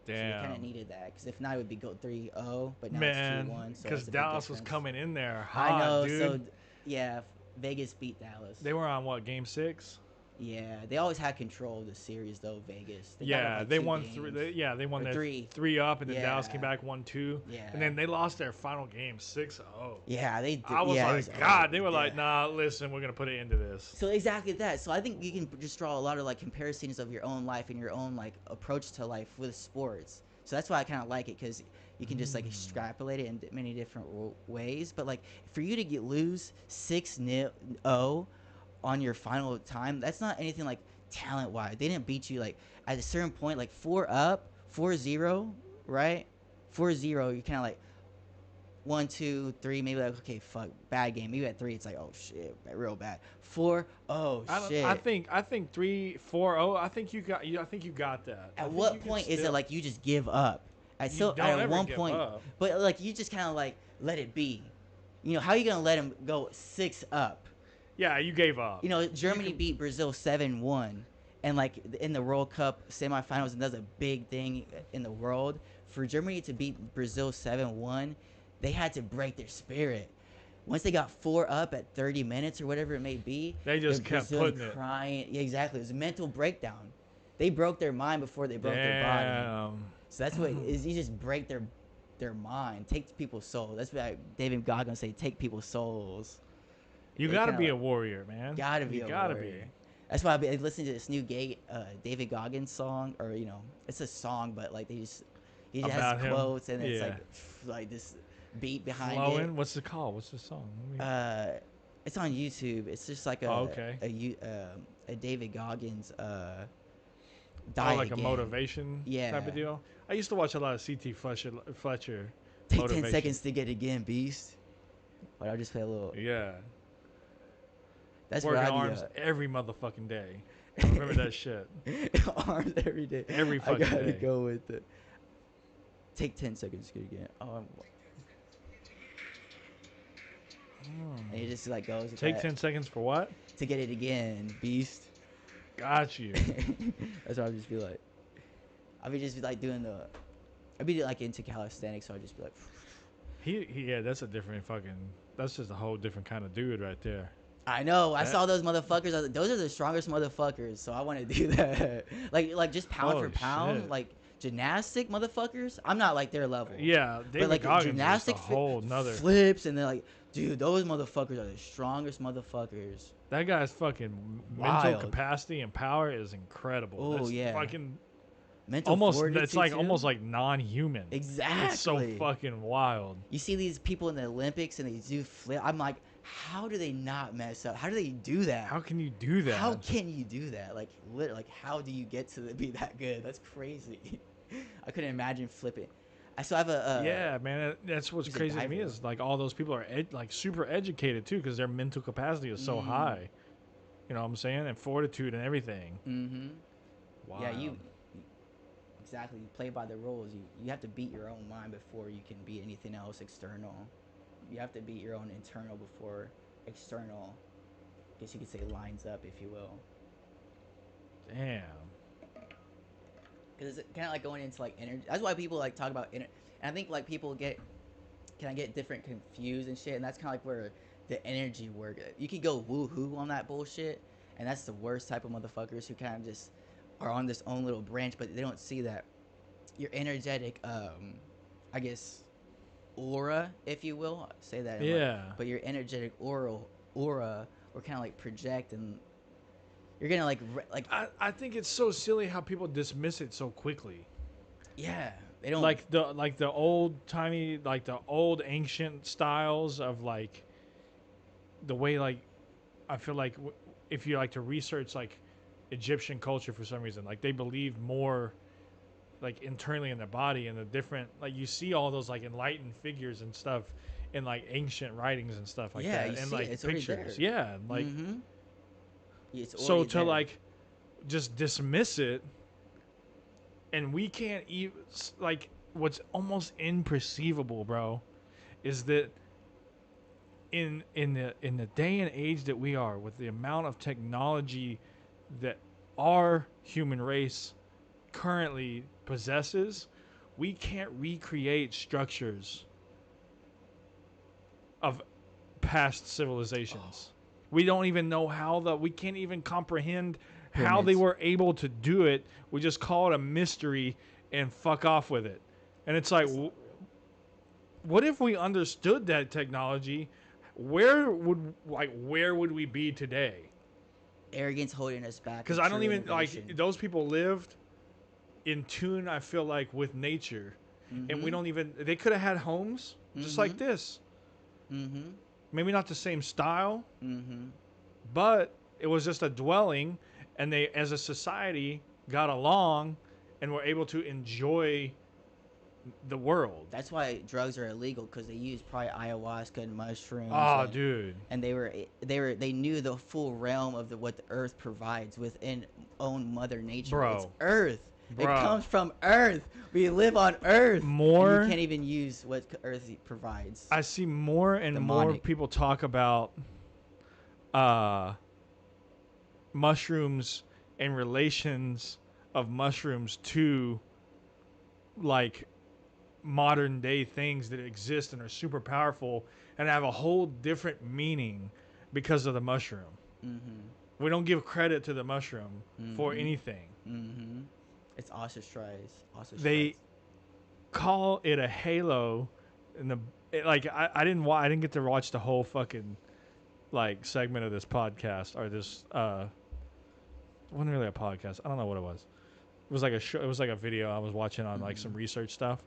Damn. So they kind of needed that because if not, it would be go 3-0. But now Man, it's 2-1. because Dallas was coming in there hot, I know. dude. So yeah, Vegas beat Dallas. They were on what, game 6? Yeah, they always had control of the series though. Vegas. They got up Yeah, like they 2 won three. games They won or their 3. 3-up, and then Dallas came Yeah, back 1-2, and yeah, then they lost their final game 6-0. yeah. They did. I was Yeah, it was like, God, they ugly. were like, Yeah. nah, listen, we're gonna put it into this. So exactly that. So I think you can just draw a lot of like comparisons of your own life and your own like approach to life with sports. So that's why I kind of like it because you can just like extrapolate it in many different ways. But like for you to lose 6-0 on your final time, that's not anything like talent wise. They didn't beat you like at a certain point, like 4-up, 4-0, right? 4-0, you're kind of like 1, 2, 3, maybe like okay, fuck, bad game. Maybe at 3, it's like oh shit, real bad. 4, oh shit. I think 3-4-0. I think you got you. I think you got that. I At think what you can point is it still- like you just give up? You don't At ever one give point, up. but like you just kind of like let it be. You know how you gonna let him go 6-up? Yeah, you gave up. You know Germany can- beat Brazil 7-1, and like in the World Cup semifinals, and that's a big thing in the world. For Germany to beat Brazil 7-1, they had to break their spirit. Once they got 4-up at 30 minutes or whatever it may be, They just the kept Brazilian putting it. crying. Yeah, exactly. It was a mental breakdown. They broke their mind before they broke their body. Damn. So that's what it is. You just break their mind, take people's soul. That's what David Goggins say. Take people's souls. You They gotta kinda be a like- warrior, man. Gotta be You a gotta warrior. be. That's why I've been listening to this new David Goggins song, or it's a song, but like he just About has him? quotes and it's Yeah. like this beat behind Flowing. What's it called? What's the song? it. It's on YouTube. It's just like Okay. a David Goggins Oh, die like a again. motivation type Yeah. of deal. I used to watch a lot of CT Fletcher. Take motivation. 10 seconds to get again, beast. But I'll just play a little. Yeah. That's Working what I arms every motherfucking day. Remember that shit. Arms every day. Every I fucking gotta day. go with it. Take 10 seconds to get again. And it just like goes with Take that. 10 seconds for what? To get it again, beast. Got you. That's what I'll just be like. I'll be just like doing the. I'd be like into calisthenics, so I'll just be like. Yeah, that's a different fucking. That's just a whole different kind of dude right there. I know. I That- saw those motherfuckers. I was like, those are the strongest motherfuckers. So I want to do that. like just pound Holy for pound, shit. like gymnastic motherfuckers. I'm not like their level. Yeah, David like Goggins is gymnastic a whole nother. flips, and they're like, dude, those motherfuckers are the strongest motherfuckers. That guy's fucking Wild. mental capacity and power is incredible. Oh, That's yeah. fucking Mental almost. fortitude, It's like too. almost like non-human. Exactly. It's so fucking wild. You see these people in the Olympics and they do flip. I'm like, how do they not mess up? How do they do that? How can you do that? How can you do that? Like, literally, like, how do you get to be that good? That's crazy. I couldn't imagine flipping. So I have a. Yeah, man, that's what's he's a crazy to me diver. is like all those people are like super educated too because their mental capacity is so high. You know what I'm saying? And fortitude and everything. Mm-hmm. Wow. Yeah, you exactly. You play by the rules. You have to beat your own mind before you can beat anything else external. You have to beat your own internal before external. I guess you could say lines up, if you will. Damn. Because it's kind of like going into like energy. That's why people like talk about and I think like people get different confused and shit. And that's kind of like where the energy work. You can go woohoo on that bullshit, and that's the worst type of motherfuckers who kind of just are on this own little branch, but they don't see that your energetic, I guess, aura, if you will, say that. in, like- Yeah. but your energetic aura, or kind of like project, and you're gonna like I think it's so silly how people dismiss it so quickly. yeah, they don't Like the old timey, like the old ancient styles of like the way like I feel like if you like to research like Egyptian culture for some reason, like they believe more like internally in their body and the different like you see all those like enlightened figures and stuff in like ancient writings and stuff like Yeah, that you and see like it. It's already pictures. there. Yeah, like Mhm. It's so already to there. like just dismiss it and we can't even like what's almost imperceivable, bro, is that in the day and age that we are with the amount of technology that our human race currently possesses, we can't recreate structures of past civilizations. We don't even know we can't even comprehend how they Pyramids. were able to do it. We just call it a mystery and fuck off with it. And it's like, what if we understood that technology? Where would we be today? Arrogance holding us back. Because with I don't true even innovation. like those people lived in tune. I feel like with nature, and we don't even. They could have had homes just like this. Mm-hmm. Maybe not the same style, Mm-hmm. but it was just a dwelling, and they, as a society, got along, and were able to enjoy the world. That's why drugs are illegal, because they use probably ayahuasca and mushrooms. Oh, dude. And they knew the full realm of what the earth provides within own Mother Nature. Bro. It's Earth. It Bro. comes from Earth. We live on Earth. More- And you can't even use what Earth provides. I see more and more Demonic. people talk about mushrooms and relations of mushrooms to like modern day things that exist and are super powerful and have a whole different meaning because of the mushroom. Mm-hmm. We don't give credit to the mushroom for anything. Mm-hmm. It's ostracized. They call it a halo, and I didn't get to watch the whole fucking like segment of this podcast or this it wasn't really a podcast. I don't know what it was. It was like a show. It was like a video I was watching on like some research stuff,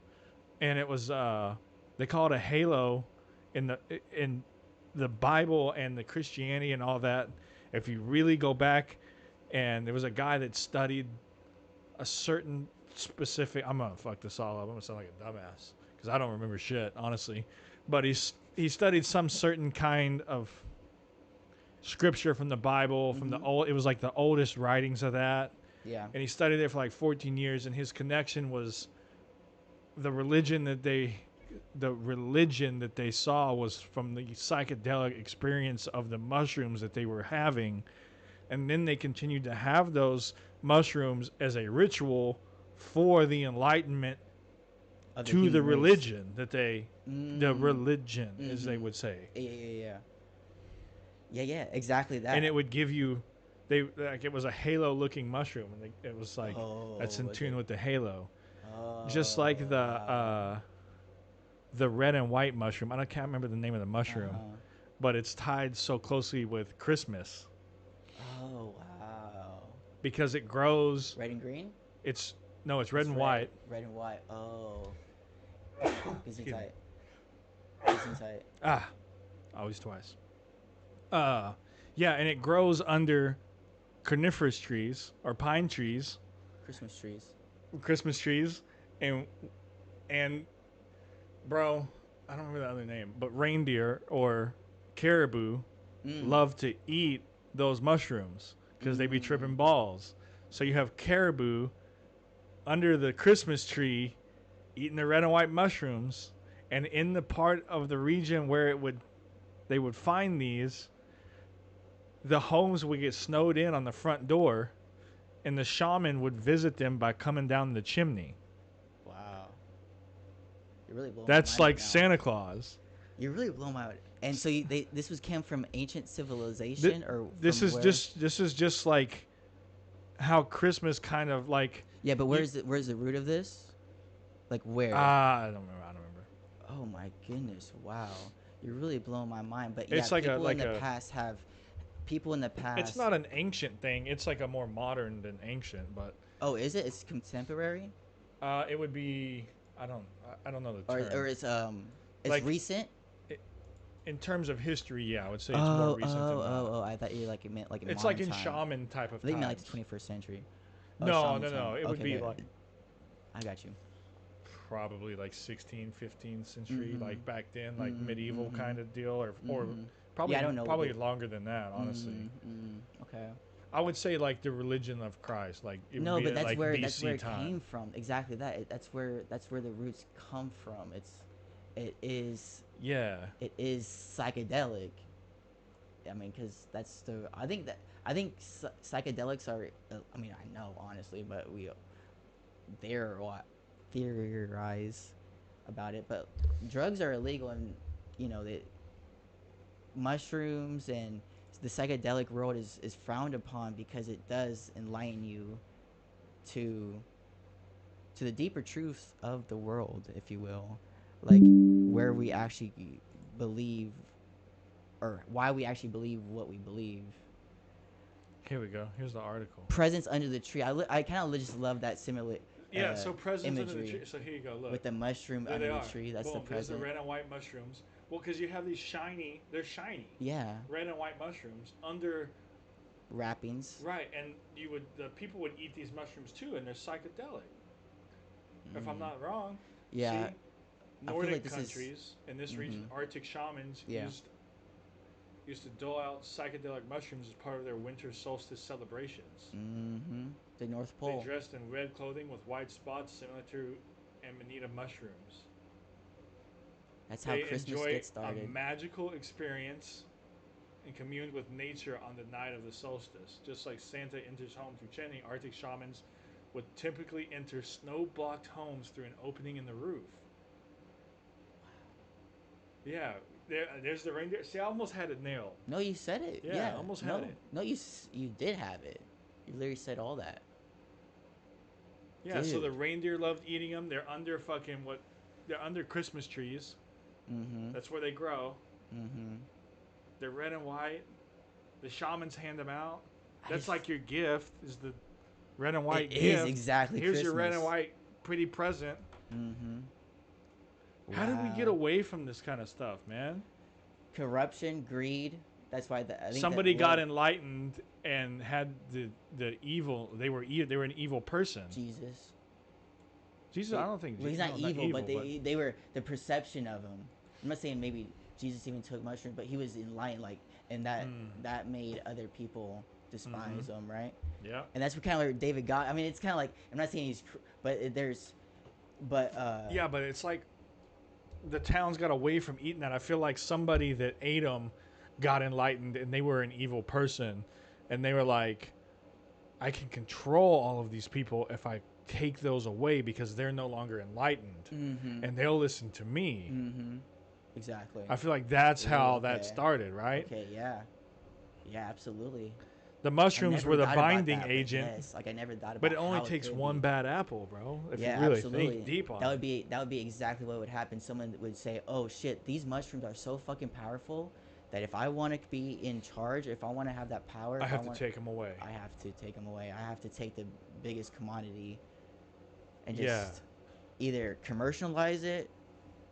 and it was they call it a halo in the Bible and the Christianity and all that. If you really go back, and there was a guy that studied a certain specific. I'm gonna fuck this all up. I'm gonna sound like a dumbass because I don't remember shit, honestly. But he studied some certain kind of scripture from the Bible, from the old. It was like the oldest writings of that. Yeah. And he studied it for like 14 years, and his connection was the religion that they saw was from the psychedelic experience of the mushrooms that they were having, and then they continued to have those mushrooms as a ritual for the enlightenment Of to the human race. religion that the religion, as they would say. Yeah, exactly that. And it would give you, it was a halo-looking mushroom, and it was like that's in tune with the halo, just like the red and white mushroom. I can't remember the name of the mushroom, but it's tied so closely with Christmas Oh wow. because it grows. Red and green? It's red and white. Red and white. Oh. Excuse me. Gesundheit. Always twice. Yeah, and it grows under coniferous trees or pine trees, Christmas trees, and bro, I don't remember the other name, but reindeer or caribou love to eat those mushrooms because they be tripping balls. So you have caribou under the Christmas tree eating the red and white mushrooms, and in the part of the region where they would find these, the homes would get snowed in on the front door, and the shaman would visit them by coming down the chimney. Wow. You're really blowing That's my mind like now. Santa Claus. You're really blowing my mind. And so this came from ancient civilization, or This from is where? just like how Christmas kind of like. Yeah, but where's the root of this? Like where? I don't remember. Oh my goodness! Wow, you're really blowing my mind. But It's yeah, like people in the past. It's not an ancient thing. It's like a more modern than ancient, but. Oh, is it? It's contemporary. It would be. I don't know the term. Or it's Like- recent. In terms of history, yeah, I would say it's more recent than that. Oh! I thought you meant like in It's like modern in time. shaman type of I think you meant like times. the 21st century. No, shaman no. time. It would Okay, be okay. like I got you. probably like 16th, 15th century, Mhm. like back then, like Mhm, medieval mhm. kind of deal, or Mhm. probably Yeah, I don't know. probably longer than that, honestly. Okay. I would say like the religion of Christ, like it No, would be but that's like where BC it time. came from. Exactly that. That's where the roots come from. It is psychedelic. I mean, because I think psychedelics are. I mean, I know honestly, but they're what theorize about it. But drugs are illegal, and the mushrooms and the psychedelic world is frowned upon because it does enlighten you to the deeper truth of the world, if you will, like where we actually believe, or why we actually believe what we believe. Here we go. Here's the article. Presence under the tree. I kind of just love that similar Yeah, so presents under the imagery tree. So here you go. Look. with the mushroom There under they the are. tree. That's Boom, the there's the present. red and white mushrooms. Well, because you have these shiny, they're shiny. Yeah, Red and white mushrooms under. wrappings. Right, and the people would eat these mushrooms too, and they're psychedelic. If I'm not wrong. Yeah. See? I feel Nordic like this is- countries in this region, Arctic shamans Yeah. used to dole out psychedelic mushrooms as part of their winter solstice celebrations. Mm-hmm. The North They Pole. dressed in red clothing with white spots similar to amanita mushrooms. That's how They Christmas enjoy gets a started. magical experience and communed with nature on the night of the solstice. Just like Santa enters homes through chanting, Arctic shamans would typically enter snow-blocked homes through an opening in the roof. Yeah, there's the reindeer. See, I almost had it nailed. No, you said it. Yeah, Yeah, I almost no, had it. No, you did have it. You literally said all that. Yeah, so the Dude. reindeer loved eating them. They're under they're under Christmas trees. Mm-hmm. That's where they grow. Mm-hmm. They're red and white. The shamans hand them out. I That's just- like your gift, is the red and white It gift. is exactly Here's your red and Christmas. white pretty present. Mm-hmm. How did we get away from this kind of stuff, man? Corruption, greed. That's why I think Somebody that got word- enlightened and had the evil. They were an evil person. Jesus. Jesus, I don't think Well, he's Jesus, not evil, but they were the perception of him. I'm not saying maybe Jesus even took mushrooms, but he was enlightened, like, and that made other people despise him, right? Yeah. And that's what kind of like David got. I mean, it's kind of like, I'm not saying Yeah, but it's like the towns got away from eating that. I feel like somebody that ate them got enlightened and they were an evil person, and they were like, I can control all of these people if I take those away because they're no longer enlightened and they'll listen to me. Mm-hmm. Exactly. I feel like that's how Okay. that started, right? Okay, yeah. Yeah, absolutely. The I mushrooms never were the thought about binding that, but agent, yes, like I never thought about but it only how takes could one be. bad apple, bro. If Yeah, you really absolutely. think deep on that it. would be exactly what would happen. Someone would say, "Oh shit, these mushrooms are so fucking powerful that if I want to be in charge, if I want to have that power, I if have to want, take them away. I have to take them away. I have to take the biggest commodity and Yeah. just either commercialize it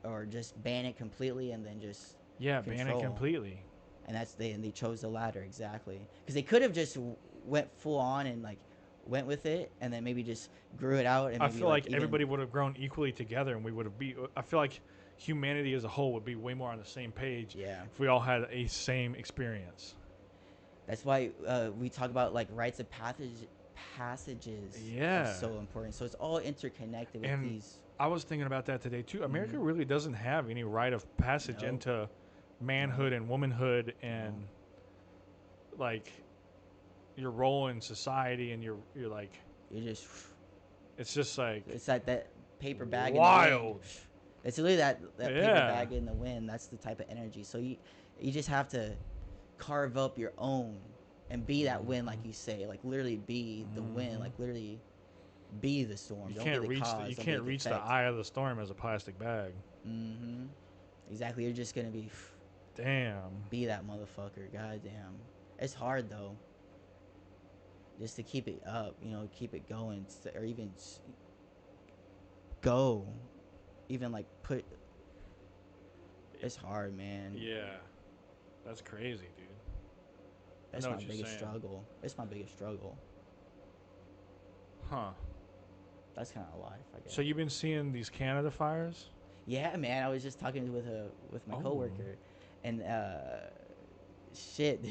or just ban it completely and then just Yeah, ban it control. completely. and they chose the latter exactly because they could have just went full on and like went with it and then maybe just grew it out and I maybe, feel like even- everybody would have grown equally together, and we would have I feel like humanity as a whole would be way more on the same page yeah. if we all had a same experience. That's why we talk about like rites of passages Yeah. are so important. So it's all interconnected with And these. I was thinking about that today too. America really doesn't have any rite of passage No. into manhood and womanhood and like your role in society, and you're like, You're just it's just like it's that paper bag in the wild. wind. It's literally that paper Yeah. bag in the wind. That's the type of energy. So you just have to carve up your own and be that wind, like you say, like literally be the wind, like literally be the storm. You Don't can't be the reach cause, you don't can't be reach the effect. eye of the storm as a plastic bag. Mm-hmm. Exactly. You're just gonna Damn. be that motherfucker. Goddamn. It's hard though. Just to keep it up, keep it going, or even go, even like put. It's hard, man. Yeah. That's crazy, dude. That's know my what you're biggest saying. struggle. It's my biggest struggle. Huh. That's kind of life, I guess. So you've been seeing these Canada fires? Yeah, man. I was just talking with my Oh. coworker, and shit,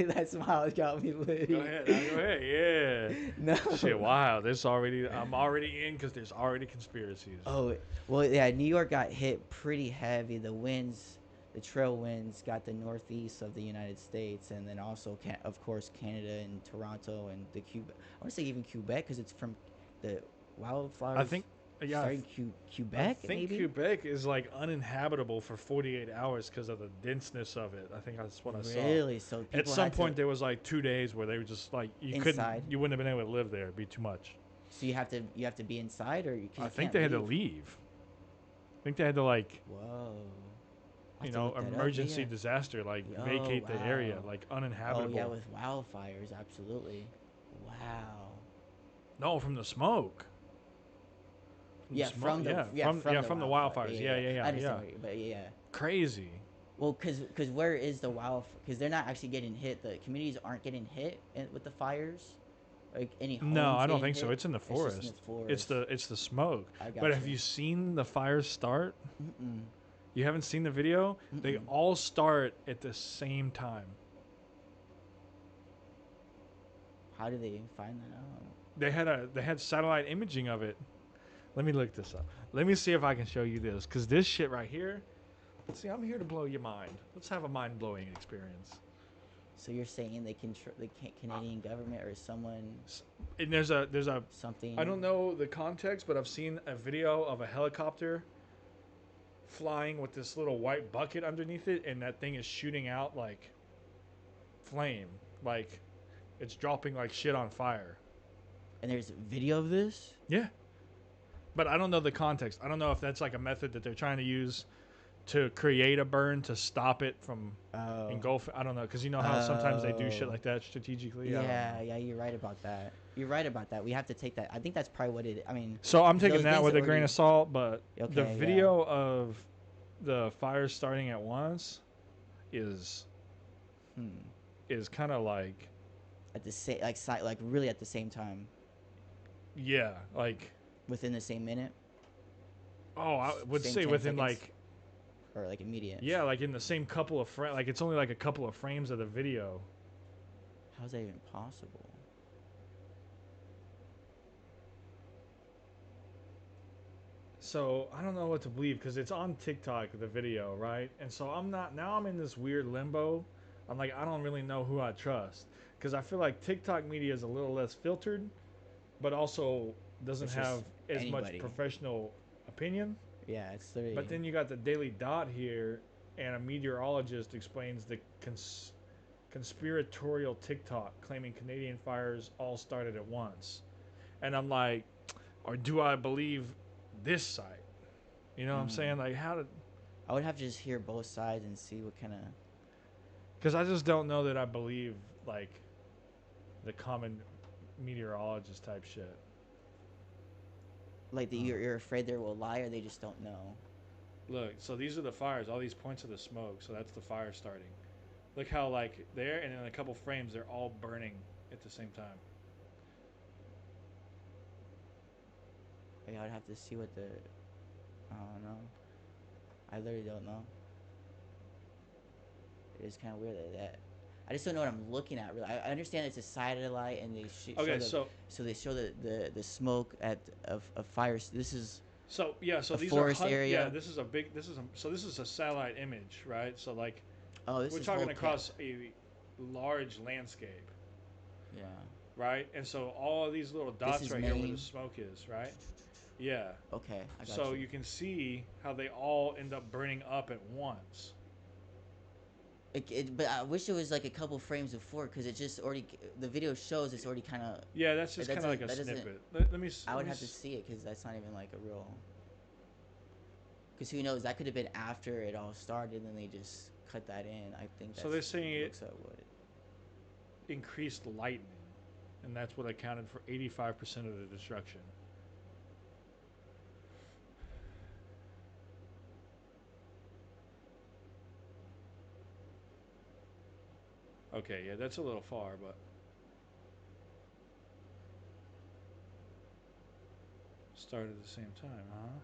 that smile got me lit. Go ahead. Go ahead. Yeah. No. Shit, wow. I'm already in because there's already conspiracies. Oh, well, yeah. New York got hit pretty heavy. The winds, the trail winds, got the northeast of the United States, and then also, of course, Canada and Toronto and the Quebec. I want to say even Quebec because it's from the wildflowers. I think Yeah, Starting Quebec, I think maybe. Quebec is like uninhabitable for 48 hours because of the denseness of it. I think that's what I saw. Really? So At people some had point, to there was like 2 days where they were just like inside. you wouldn't have been able to live there. It'd be too much. So you have to be inside, or because I you think can't they had to leave. leave. I think they had to like Whoa. I'll have to look that up. emergency Yeah. disaster, like Oh vacate the area, wow. like Oh uninhabitable. yeah, with wildfires, absolutely. Wow. No, from the smoke. From Yeah, the smoke. from the From the wildfire. wildfires. Yeah. I Yeah. understand, but yeah. Crazy. Well, cause where is the wildfire? Because they're not actually getting hit. The communities aren't getting hit with the fires. Like any homes. No, I don't getting think so. hit? It's in the It's just forest. in the forest. It's the smoke. I But got have you seen the fires start? Mm-mm. You haven't seen the video? They Mm-mm. all start at the same time. How do they find that out? They had satellite imaging of it. Let me look this up. Let me see if I can show you this, because this shit right here. See, I'm here to blow your mind. Let's have a mind blowing experience. So you're saying the Canadian government or someone And there's a something? I don't know the context, but I've seen a video of a helicopter flying with this little white bucket underneath it, and that thing is shooting out like flame, like it's dropping like shit on fire. And there's video of this? Yeah. But I don't know the context. I don't know if that's like a method that they're trying to use to create a burn to stop it from engulfing. I don't know, because you know how sometimes they do shit like that strategically. Yeah, you're right about that. You're right about that. We have to take that. I think that's probably what it. I mean. So I'm taking those that things with a already- grain of salt, but the Okay, video of the fire starting at once is kind of like At the same, like really at the same time, yeah, like within the same minute, I would Same say 10 within seconds? like or like immediate. yeah, like in the same couple of frames. Like it's only like a couple of frames of the video. How's that even possible? So I don't know what to believe because it's on TikTok, the video, right? And so I'm in this weird limbo. I'm like, I don't really know who I trust because I feel like TikTok media is a little less filtered, but also doesn't It's just have as much anybody. professional opinion. Yeah, it's literally. But then you got the Daily Dot here, and a meteorologist explains the conspiratorial TikTok claiming Canadian fires all started at once. And I'm like, or do I believe this side? You know what I'm saying? Like, how did... I would have to just hear both sides and see what kind of. Because I just don't know that I believe, like, the common meteorologist type shit. Like, you're afraid they will lie or they just don't know. Look, so these are the fires. All these points of the smoke. So that's the fire starting. Look how, like, there and in a couple frames, they're all burning at the same time. Like, I would have to see what the. I don't know. I literally don't know. It is kind of weird that. I just don't know what I'm looking at. Really, I understand it's a satellite, and they Okay, show so they show the smoke of fires. This is so a these forest are area. Yeah, this is a satellite image, right? So like this we're is talking whole across a large landscape, Yeah. right? And so all of these little dots is right here where Maine. the smoke is, right? Yeah. Okay. I got So you. you can see how they all end up burning up at once. But I wish it was like a couple frames before, because it just already the video shows it's already kind of. Yeah, that's just That kind of like a doesn't- snippet. Let me. I would have to see it because that's not even like a real. Because who knows? That could have been after it all started, and they just cut that in. I think. So they're saying it looks like what. increased lightning, and that's what accounted for 85% of the destruction. Okay, yeah, that's a little far, but started at the same time, huh?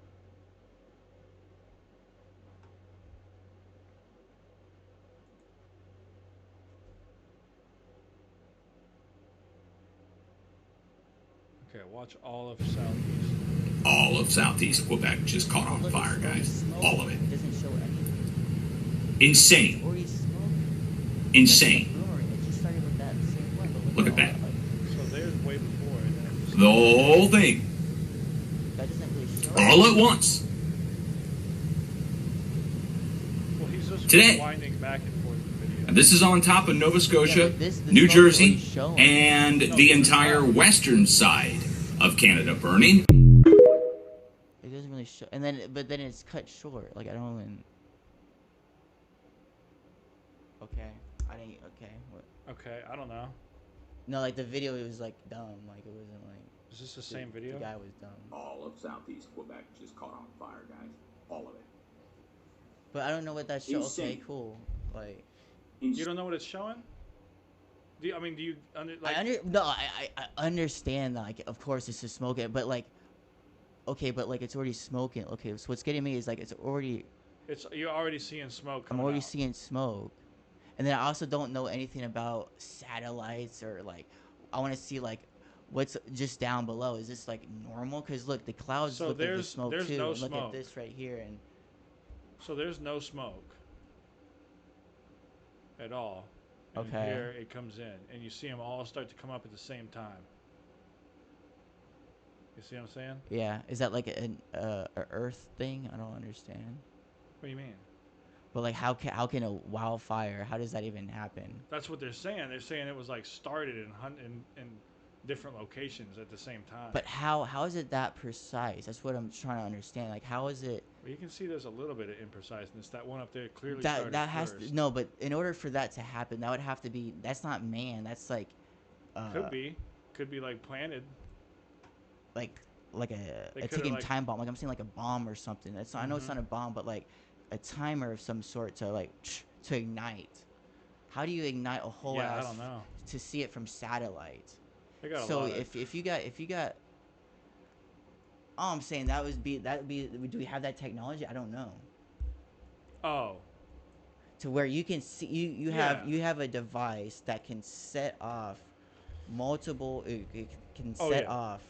Okay, watch all of Southeast. All of southeast Quebec just caught on fire, guys. All of it. It doesn't show anything. Insane. Already smoke. Insane. It just started with that same one. But Look at all that. So there's way before, and then it just The whole thing. That doesn't really show all at once. Well, he's just Today. winding back and forth in the video. And this is on top of Nova Scotia, but this New smoke is Jersey, already showing. and No, the it's entire not. western side of Canada burning. It doesn't really show, and then but then it's cut short. Like I don't even. Okay, I didn't. Okay, what? Okay, I don't know. No, like the video was like dumb. Like it wasn't like. Is this the same video? The guy was dumb. All of southeast Quebec just caught on fire, guys. All of it. But I don't know what that show. Okay, Insane. cool. Like You don't know what it's showing? Do you I understand that. Like of course it's just smoking, but like. Okay, but like it's already smoking. Okay, so what's getting me is like it's already. You're already seeing smoke. I'm Coming already out. seeing smoke, and then I also don't know anything about satellites or like. I want to see like what's just down below. Is this like normal? Because look, the clouds So look like the there's smoke too. no And look smoke. at this right here, and So there's no smoke at all. And Okay. here it comes in, and you see them all start to come up at the same time. You see what I'm saying? yeah, is that like a Earth thing? I don't understand. What do you mean? But like, how can a wildfire? How does that even happen? That's what they're saying. They're saying it was like started in different locations at the same time. But how is it that precise? That's what I'm trying to understand. Like, how is it? Well, you can see there's a little bit of impreciseness. That one up there clearly That started has first. no, but in order for that to happen, that would have to be. That's not man. That's like. Could be like planted. Like They a coulda, ticking like- time bomb. Like I'm saying like a bomb or something. That's not, I know it's not a bomb, but like a timer of some sort to like to ignite. How do you ignite a whole Yeah, I ass don't know. to see it from satellite? They got a So lot of- if you got all I'm saying that would be do we have that technology? I don't know. Oh, To where you can see you have a device that can set off multiple it can Oh, set yeah. off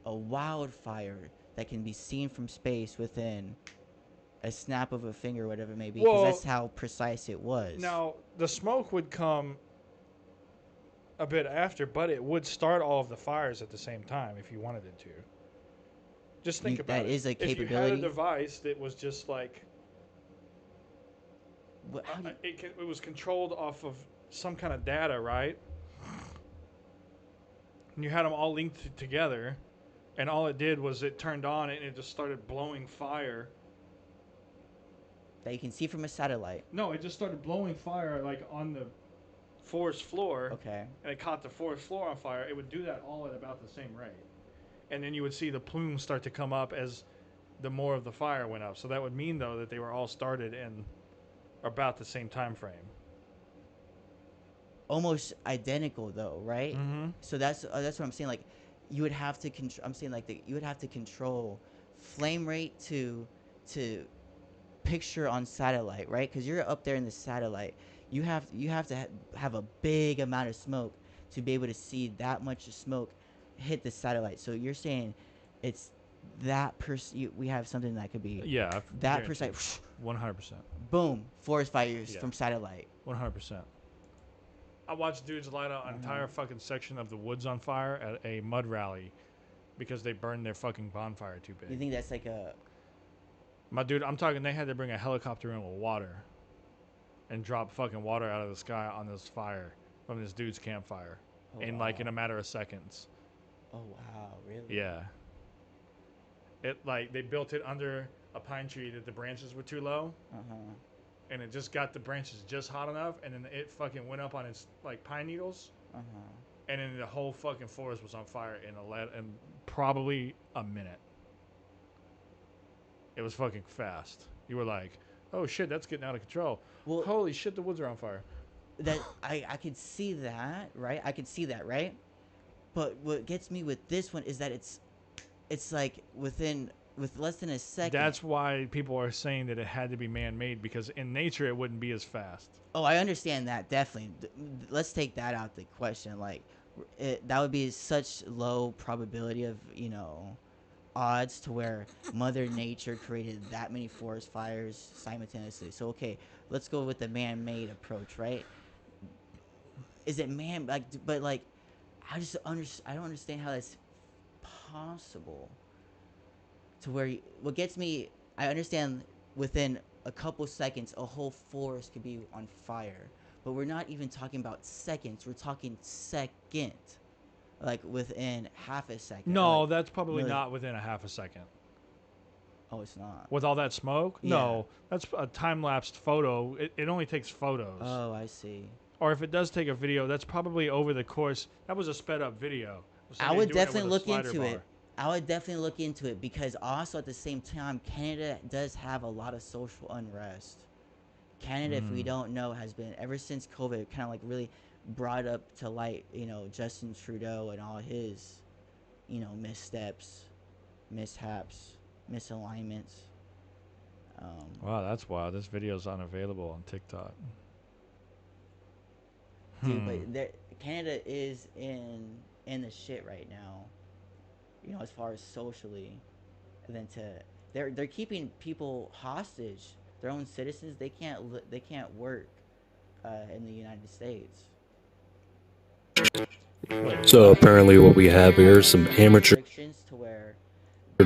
a wildfire that can be seen from space within a snap of a finger, whatever it may be, because Well, that's how precise it was. now the smoke would come a bit after, but it would start all of the fires at the same time if you wanted it to. Just think about that it. is a If you had a capability. device that was just like How do you- it was controlled off of some kind of data, right? And you had them all linked together, and all it did was it turned on and it just started blowing fire. that you can see from a satellite. No, it just started blowing fire like on the forest floor. Okay. And it caught the forest floor on fire. It would do that all at about the same rate. And then you would see the plumes start to come up as the more of the fire went up. So that would mean, though, that they were all started in about the same time frame. Almost identical though, right? Mm-hmm. So that's what I'm saying. Like, you would have to I'm saying like you would have to control flame rate to picture on satellite, right? Because you're up there in the satellite. You have to have a big amount of smoke to be able to see that much smoke hit the satellite. So you're saying it's that we have something that could be Yeah. that precise. 100%. Boom, forest fires Yeah. from satellite. 100%. I watched dudes light an entire fucking section of the woods on fire at a mud rally because they burned their fucking bonfire too big. You think that's like a My dude, I'm talking, they had to bring a helicopter in with water and drop fucking water out of the sky on this fire from this dude's campfire in like in a matter of seconds. Oh wow, really? Yeah. It like they built it under a pine tree that the branches were too low, Uh-huh. and it just got the branches just hot enough, and then it fucking went up on its like pine needles, Uh-huh. and then the whole fucking forest was on fire in in probably a minute. It was fucking fast. You were like, oh shit, that's getting out of control. Well, Holy shit, the woods are on fire. that I could see that, right? I could see that, right? But what gets me with this one is that it's like with less than a second. That's why people are saying that it had to be man-made, because in nature it wouldn't be as fast. Oh, I understand that, definitely. Let's take that out the question. Like, that would be such low probability of, odds to where Mother Nature created that many forest fires simultaneously. So, okay, let's go with the man-made approach, right? Is it but I don't understand how that's possible. to where what gets me, I understand within a couple seconds a whole forest could be on fire, but we're not even talking about seconds. We're talking second, like within half a second. or, No, like, that's probably milli- not within a half a second. Oh, it's not. With all that smoke? Yeah. No, that's a time-lapsed photo. It only takes photos. Oh, I see. Or if it does take a video, that's probably over the course. That was a sped-up video. of I somebody would doing it with definitely a look slider into bar. it. I would definitely look into it because also at the same time, Canada does have a lot of social unrest. Canada, if we don't know, has been ever since COVID kind of like really brought up to light, Justin Trudeau and all his, missteps, mishaps, misalignments. Wow, that's wild. This video's unavailable on TikTok. Dude, but Canada is in the shit right now. As far as socially, and then they're keeping people hostage. Their own citizens, they can't work in the United States. So apparently what we have here is some amateur Restrictions to where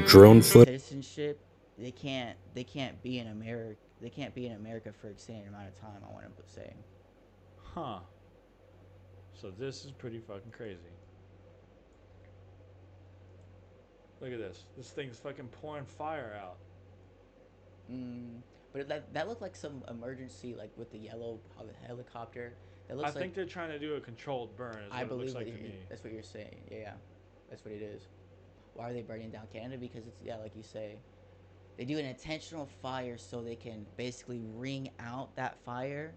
drone foot. citizenship, they can't be in America. They can't be in America for an extended amount of time. I want to say. Huh. So this is pretty fucking crazy. Look at this. This thing's fucking pouring fire out. But that looked like some emergency, like with the yellow helicopter. That looks I think they're trying to do a controlled burn. Is what I believe it looks like to me. that's what you're saying. Yeah, that's what it is. Why are they burning down Canada? Because it's like you say, they do an intentional fire so they can basically ring out that fire.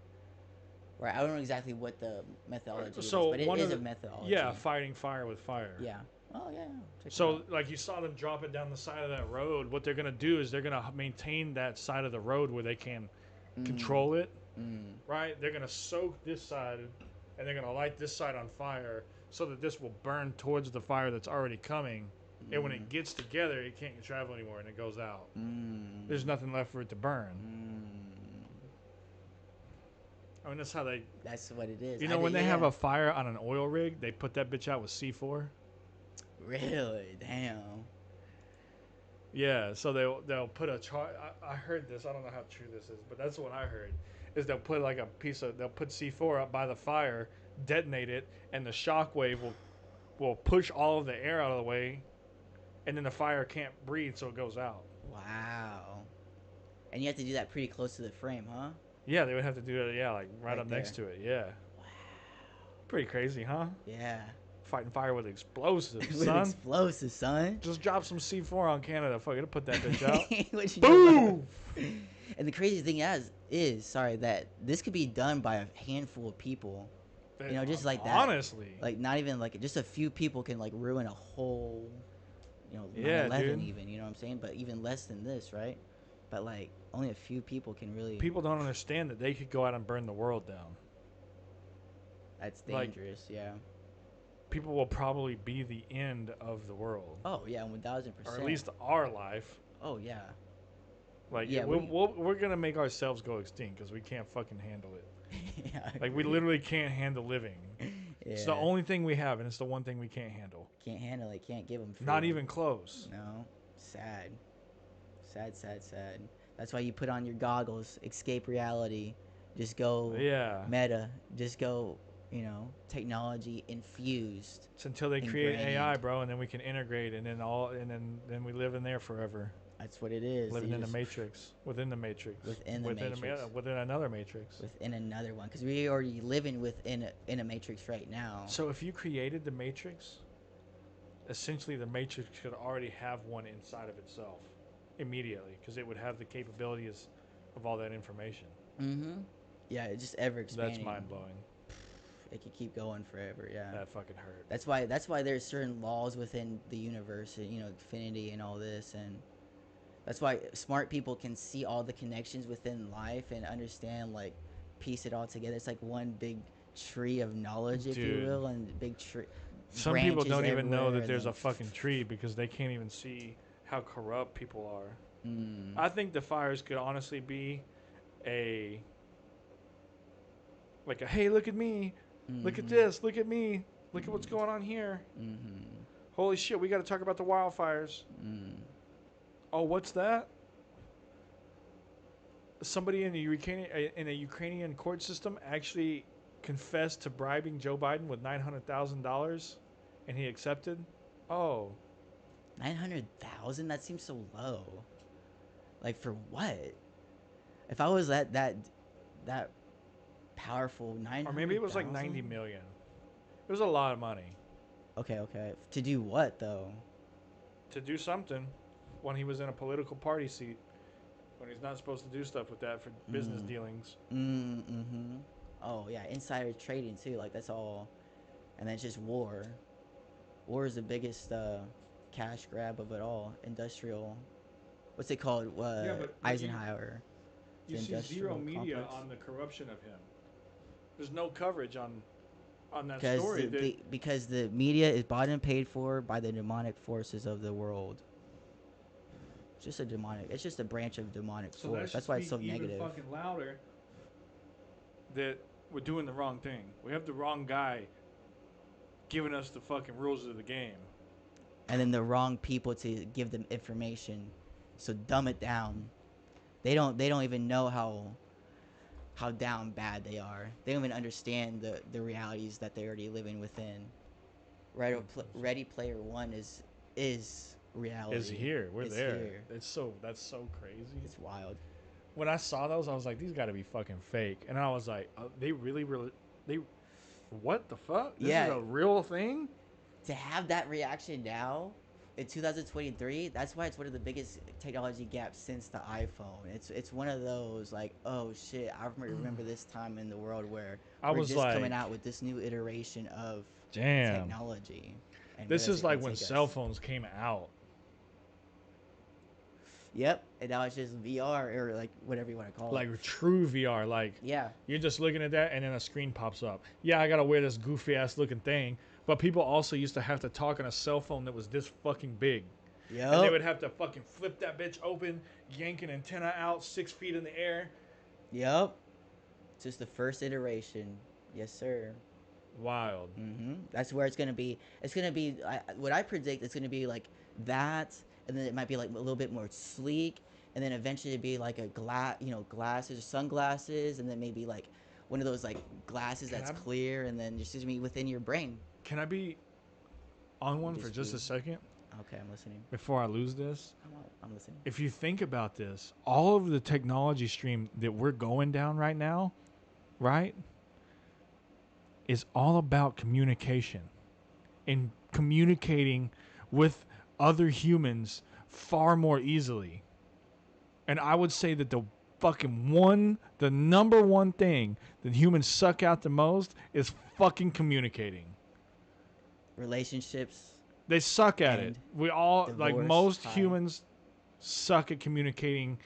Right? I don't know exactly what the methodology is, but it is a methodology. Yeah, fighting fire with fire. Yeah. Oh yeah. Check it So, out. like you saw them drop it down the side of that road. What they're gonna do is they're gonna maintain that side of the road where they can control it. Right? They're gonna soak this side, and they're gonna light this side on fire so that this will burn towards the fire that's already coming. And when it gets together, it can't travel anymore, and it goes out. There's nothing left for it to burn. I mean, that's how they. That's what it is. You know, when they have a fire on an oil rig, they put that bitch out with C4. Really, damn. Yeah, so they'll put a char. I heard this. I don't know how true this is, but that's what I heard. Is they'll put like they'll put C4 up by the fire, detonate it, and the shock wave will push all of the air out of the way, and then the fire can't breathe, so it goes out. Wow. And you have to do that pretty close to the frame, huh? Yeah, they would have to do it. Yeah, like right up there. next to it. Yeah. Wow. Pretty crazy, huh? Yeah. Fighting fire with explosives, With son. explosives, son. Just drop some C4 on Canada. Fuck it, put that bitch out. What you Boom! And the crazy thing is that this could be done by a handful of people. Just like that. Honestly. Like not even like just a few people can like ruin a whole, Yeah, 9/11 dude. even. You know what I'm saying? But even less than this, right? But like only a few people can really. People don't understand that they could go out and burn the world down. That's like- dangerous. Yeah. People will probably be the end of the world, Oh yeah, 1000%. or at least our life. Oh yeah. Like, Yeah, we're gonna make ourselves go extinct because we can't fucking handle it. Yeah. I Like, we agree. literally can't handle living. It's the Yeah. only thing we have, and it's the one thing we can't handle. Can't handle it. Can't give them. Not even close. No. Sad. Sad. Sad. Sad. That's why you put on your goggles, escape reality, just go Yeah. meta, just go, technology infused. It's until they create Ingrained. AI, bro, and then we can integrate, and then we live in there forever, That's what it is. living They in the just- matrix, within the matrix, Within the within matrix. within another matrix. Within another one, because we already living in a matrix right now. So if you created the matrix, essentially the matrix could already have one inside of itself immediately, because it would have the capabilities of all that information. Mm-hmm. Yeah, it's just ever expanding. That's mind blowing. It could keep going forever. Yeah. That fucking hurt. That's why there's certain laws within the universe, infinity and all this, and that's why smart people can see all the connections within life and understand, like, piece it all together. It's like one big tree of knowledge, if you Dude. will, and big tree. Some people branches don't even know everywhere, that there's a and fucking tree because they can't even see how corrupt people are. then- I think the fires could honestly be like a hey, look at me, look at this, look at me, look at what's going on here. Mm-hmm. Holy shit, we got to talk about the wildfires. Oh, what's that? Somebody in a Ukrainian court system actually confessed to bribing Joe Biden with $900,000, and he accepted. Oh, 900,000? That seems so low. Like for what? If I was that powerful, or maybe it was like 90 900,000? million. It was a lot of money Okay. To do what though? to do something when he was in a political party seat, when he's not supposed to do stuff with that for business dealings. Mm-hmm. Oh yeah, insider trading too. Like that's all, and then it's just war. War is the biggest cash grab of it all. Industrial. What's it called? Yeah, but Eisenhower. you The see zero industrial media complex. on the corruption of him. There's no coverage on that Because story. because the media is bought and paid for by the demonic forces of the world. It's just a demonic. It's just a branch of demonic So force. That's why it's so negative. Even fucking louder that we're doing the wrong thing. We have the wrong guy giving us the fucking rules of the game. And then the wrong people to give them information. So dumb it down. They don't even know how down bad they are. They don't even understand the realities that they're already living within. Ready Player One is reality. Is here. We're It's there. here. That's so crazy. It's wild. When I saw those, I was like, these got to be fucking fake. And I was like, they really, what the fuck? This is a real thing? To have that reaction now in 2023, that's why it's one of the biggest technology gaps since the iPhone. It's one of those like, oh shit, I remember this time in the world where we're just coming out with this new iteration of technology. And this is like when cell phones came out. Yep, and now it's just VR or like whatever you want to call it. Like true VR, like you're just looking at that and then a screen pops up. Yeah, I gotta wear this goofy ass looking thing, but people also used to have to talk on a cell phone that was this fucking big. Yep. And they would have to fucking flip that bitch open, yank an antenna out 6 feet in the air. Yep. It's just the first iteration. Yes, sir. Wild. That's where it's gonna be. It's gonna be what I predict. It's gonna be like that, and then it might be like a little bit more sleek, and then eventually it'd be like a glasses or sunglasses, and then maybe like one of those like glasses that's clear, and then just be within your brain. Can I be on one for just a second? Okay, I'm listening. Before I lose this, I'm listening. If you think about this, all of the technology stream that we're going down right now, right, is all about communication and communicating with other humans far more easily. And I would say that the number one thing that humans suck out the most is fucking communicating. Relationships. They suck at it. We all, divorce, like most humans, suck at communicating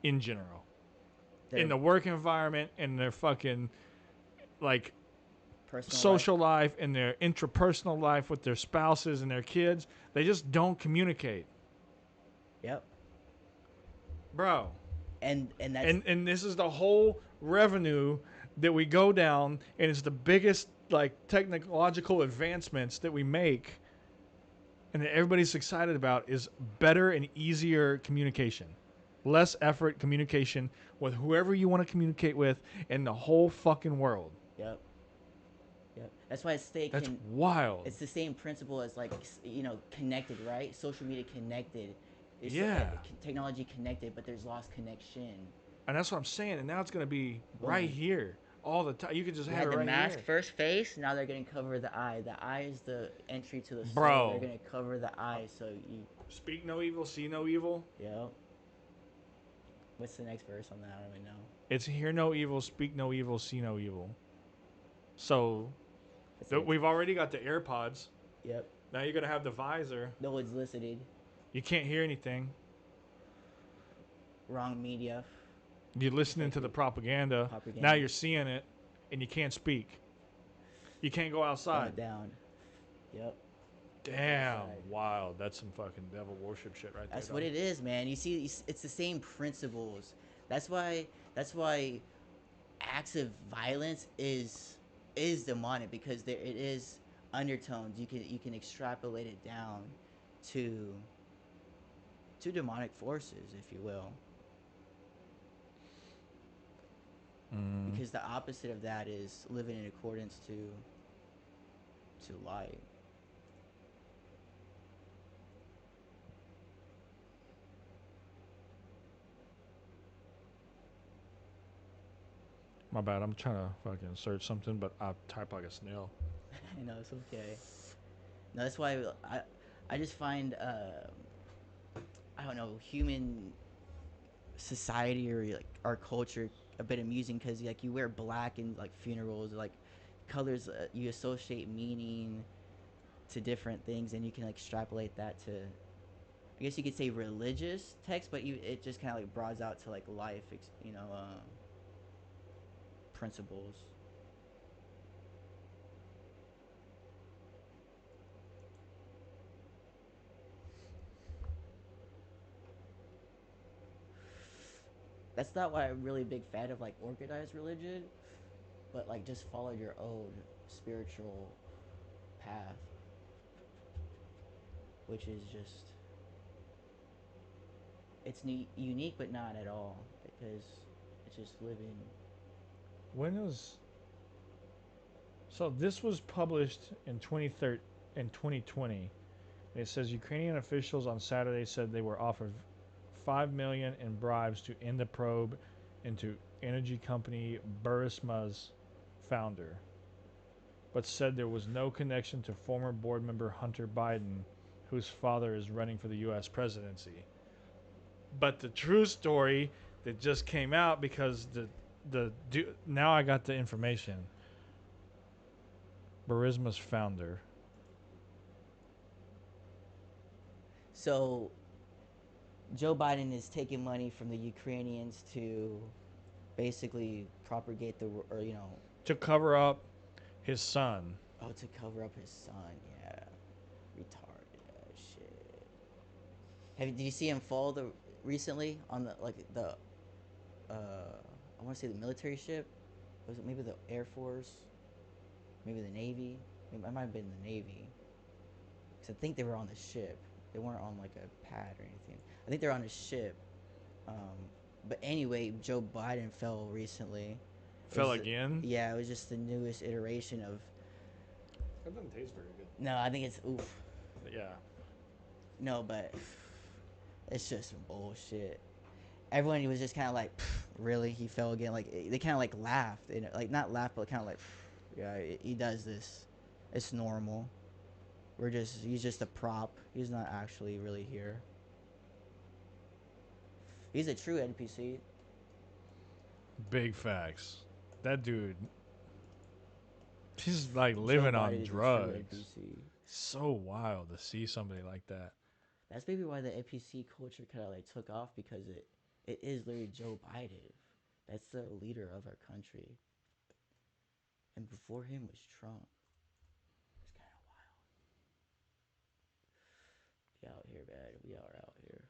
in general. In the work environment, in their fucking, like, personal social life, in their intrapersonal life with their spouses and their kids. They just don't communicate. Yep. Bro. And that's and this is the whole revenue that we go down, and it's the biggest, like, technological advancements that we make and that everybody's excited about is better and easier communication. Less effort communication with whoever you want to communicate with in the whole fucking world. Yep. That's why That's wild. It's the same principle as like connected, right? Social media connected. It's technology connected, but there's lost connection. And that's what I'm saying. And now it's gonna be right here all the time. You could just have it the right mask here. first face. Now they're gonna cover the eye. The eye is the entry to the soul. Bro. They're gonna cover the eye, so you speak no evil, see no evil. Yep. What's the next verse on that? I don't even know. It's hear no evil, speak no evil, see no evil. So we've already got the AirPods. Yep. Now you're gonna have the visor. No one's listening. You can't hear anything. Wrong media. You're listening to the propaganda. Now you're seeing it, and you can't speak. You can't go outside. Down. Yep. Damn, wild. That's some fucking devil worship shit right there. That's what it is, man. You see, it's the same principles. That's why acts of violence is demonic, because it is undertones. You can extrapolate it down to two demonic forces, if you will. Because the opposite of that is living in accordance to light. My bad. I'm trying to fucking search something, but I type like a snail. I know it's okay. No, that's why I just find I don't know, human society or like our culture a bit amusing because like you wear black in like funerals, like colors you associate meaning to different things, and you can like extrapolate that to, I guess you could say, religious text, but it just kind of like broadens out to like life, principles. That's not why I'm really a big fan of like organized religion, but like just follow your own spiritual path, which is just, it's unique but not at all, because it's just living. When was so? This was published in 2020. It says Ukrainian officials on Saturday said they were offered $5 million in bribes to end the probe into energy company Burisma's founder, but said there was no connection to former board member Hunter Biden, whose father is running for the U.S. presidency. But the true story that just came out, because now I got the information. Burisma's founder. So Joe Biden is taking money from the Ukrainians to basically propagate To cover up his son. to cover up his son. Yeah, retarded shit. Did you see him fall recently on I want to say the military ship? Was it maybe the Air Force? Maybe the Navy? It might have been the Navy. Because I think they were on the ship. They weren't on like a pad or anything. I think they're on a ship. But anyway, Joe Biden fell recently. Fell again? Yeah, it was just the newest iteration of. That doesn't taste very good. No, I think it's oof. Yeah. No, but it's just some bullshit. Everyone was just kind of like, really? He fell again? Like, they kind of like laughed. Like, not laughed, but kind of like, yeah, he does this. It's normal. He's just a prop. He's not actually really here. He's a true NPC. Big facts. That dude, he's like living on drugs. So wild to see somebody like that. That's maybe why the NPC culture kind of like took off, because it is literally Joe Biden. That's the leader of our country. And before him was Trump. It's kind of wild. We out here, man. We are out here.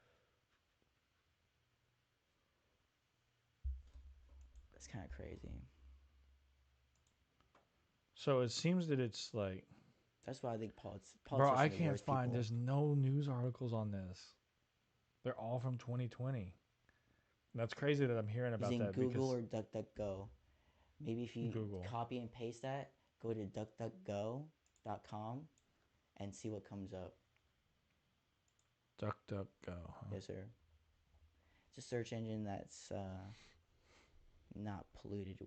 That's kind of crazy. So it seems that it's like, that's why I think politicians. Bro, I can't find. There's no news articles on this. They're all from 2020. And that's crazy that I'm hearing about using that. Google or DuckDuckGo. Maybe if you Google. copy and paste that, go to DuckDuckGo.com and see what comes up. DuckDuckGo. Huh? Yes, sir. It's a search engine that's not polluted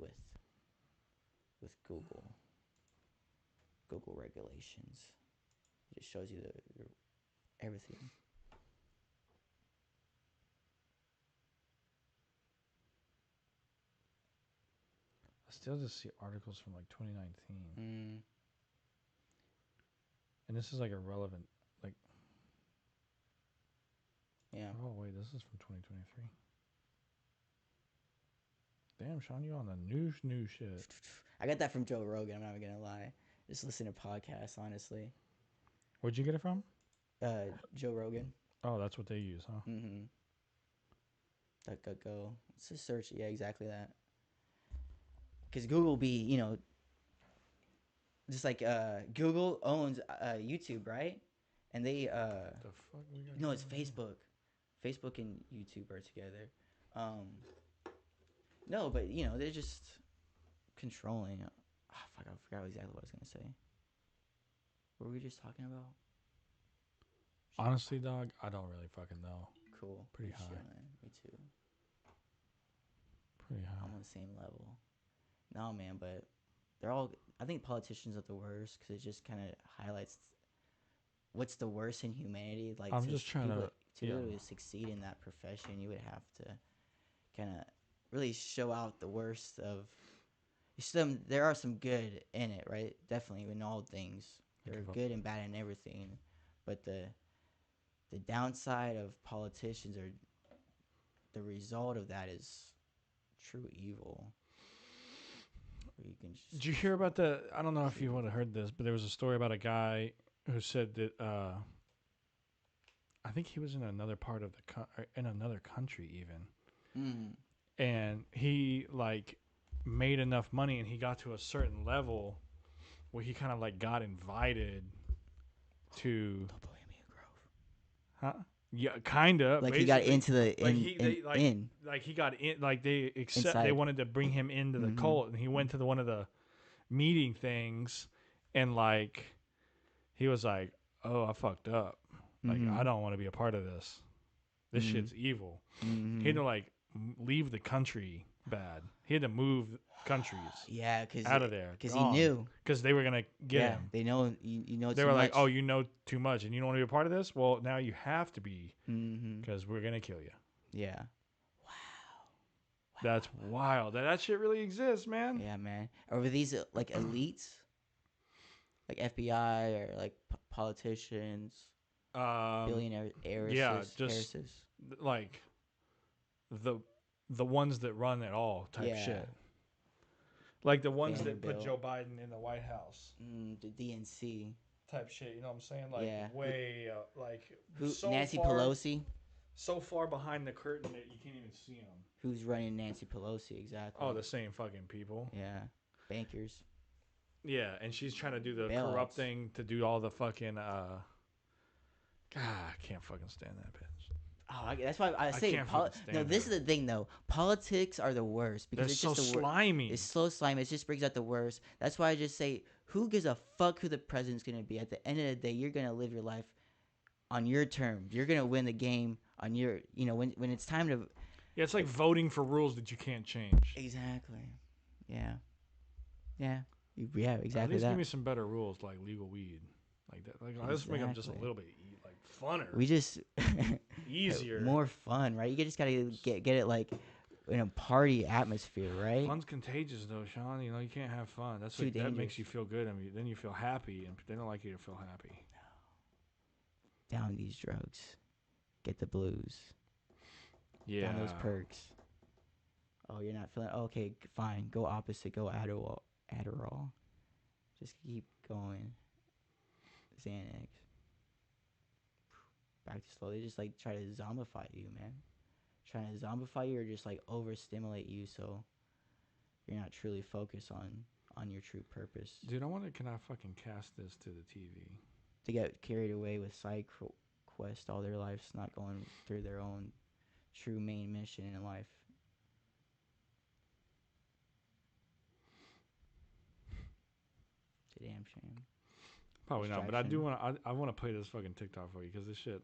with Google regulations. It just shows you everything. I still just see articles from like 2019. And this is like irrelevant. Like, yeah. Oh, wait, this is from 2023. Damn, Sean, you on the new shit. I got that from Joe Rogan, I'm not even gonna lie. Just listen to podcasts, honestly. Where'd you get it from? Joe Rogan. Oh, that's what they use, huh? Mm-hmm. DuckDuckGo. It's a search. Yeah, exactly that. Because Google be, just like Google owns YouTube, right? And they The fuck we got no, it's Facebook. Facebook and YouTube are together. No, but you know they're just controlling. Fuck, I forgot exactly what I was gonna say. What were we just talking about? Honestly, dog, I don't really fucking know. Cool. Pretty Good high. shit, man. Me too. Pretty high. I'm on the same level. No, man, but they're all. I think politicians are the worst because it just kind of highlights what's the worst in humanity. Like I'm just trying people, to. be Yeah. able to succeed in that profession, you would have to kind of really show out the worst of. There are some good in it, right? Definitely in all things, there are good and bad in everything, but the downside of politicians are the result of that is true evil. You can just, Did you hear about the? I don't know if you would have heard this, but there was a story about a guy who said that. I think he was in another part of in another country even, and he like made enough money, and he got to a certain level where he kind of like got invited to. the Bohemian Grove. Huh? Yeah, kinda. Like he got basically. into the Like in, he, they, like, in. like he got in, like they accept, they Inside. wanted to bring him into the Mhm. cult, and he went to one of the meeting things, and like he was like, "Oh, I fucked up. Like I don't want to be a part of this. This shit's evil." He had to like leave the country bad. He had to move countries Yeah, because out of there because he knew. because they were gonna get Yeah, him. they know you know. They too were like, much. "Oh, you know too much, and you don't want to be a part of this. Well, now you have to be Mm-hmm. because we're gonna kill you." Yeah. That's wild. That shit really exists, man. Yeah, man. Or were these like elites, like FBI or like politicians, billionaire heiresses? yeah, just- heiresses? Like the ones that run it all type Yeah. shit. Like the ones that put Vanderbilt. Joe Biden in the White House The DNC. type shit. You know what I'm saying? Like Yeah. way like Who? so Nancy far, Pelosi. so far behind the curtain that you can't even see them. Who's running Nancy Pelosi exactly? Oh, the same fucking people. Yeah, bankers. Yeah, and she's trying to do the Bailouts. corrupt thing to do all the fucking God, I can't fucking stand that bitch. Oh, that's why I say can't fucking stand no. This her. is the thing though. Politics are the worst because They're it's so just the slimy. It's so slimy. It just brings out the worst. That's why I just say, who gives a fuck who the president's gonna be? At the end of the day, you're gonna live your life on your terms. You're gonna win the game on your. You know, when it's time to. Yeah, it's like voting for rules that you can't change. Exactly. Yeah. Yeah. Yeah. At Exactly least that. give me some better rules like legal weed, like that. Like let's make them just a Exactly. little bit like funner, We just easier. more fun, right? You just gotta get it like in a party atmosphere, right? Fun's contagious though, Sean. You know you can't have fun. That's Too like, that dangerous. makes you feel good, and then you feel happy, and they don't like you to feel happy. Down these drugs, get the blues. Yeah, Down those perks. Oh, you're not feeling. Okay, fine. Go opposite. Go Adderall. Adderall. Just keep going. Xanax. Back to slow. They just like try to zombify you, man. Trying to zombify you or just like overstimulate you so you're not truly focused on your true purpose. dude. I wonder can I fucking cast this to the TV? They get carried away with side quest all their lives, not going through their own true main mission in life. It's a damn shame. Probably not, but I do Distraction. want to. I want to play this fucking TikTok for you because this shit.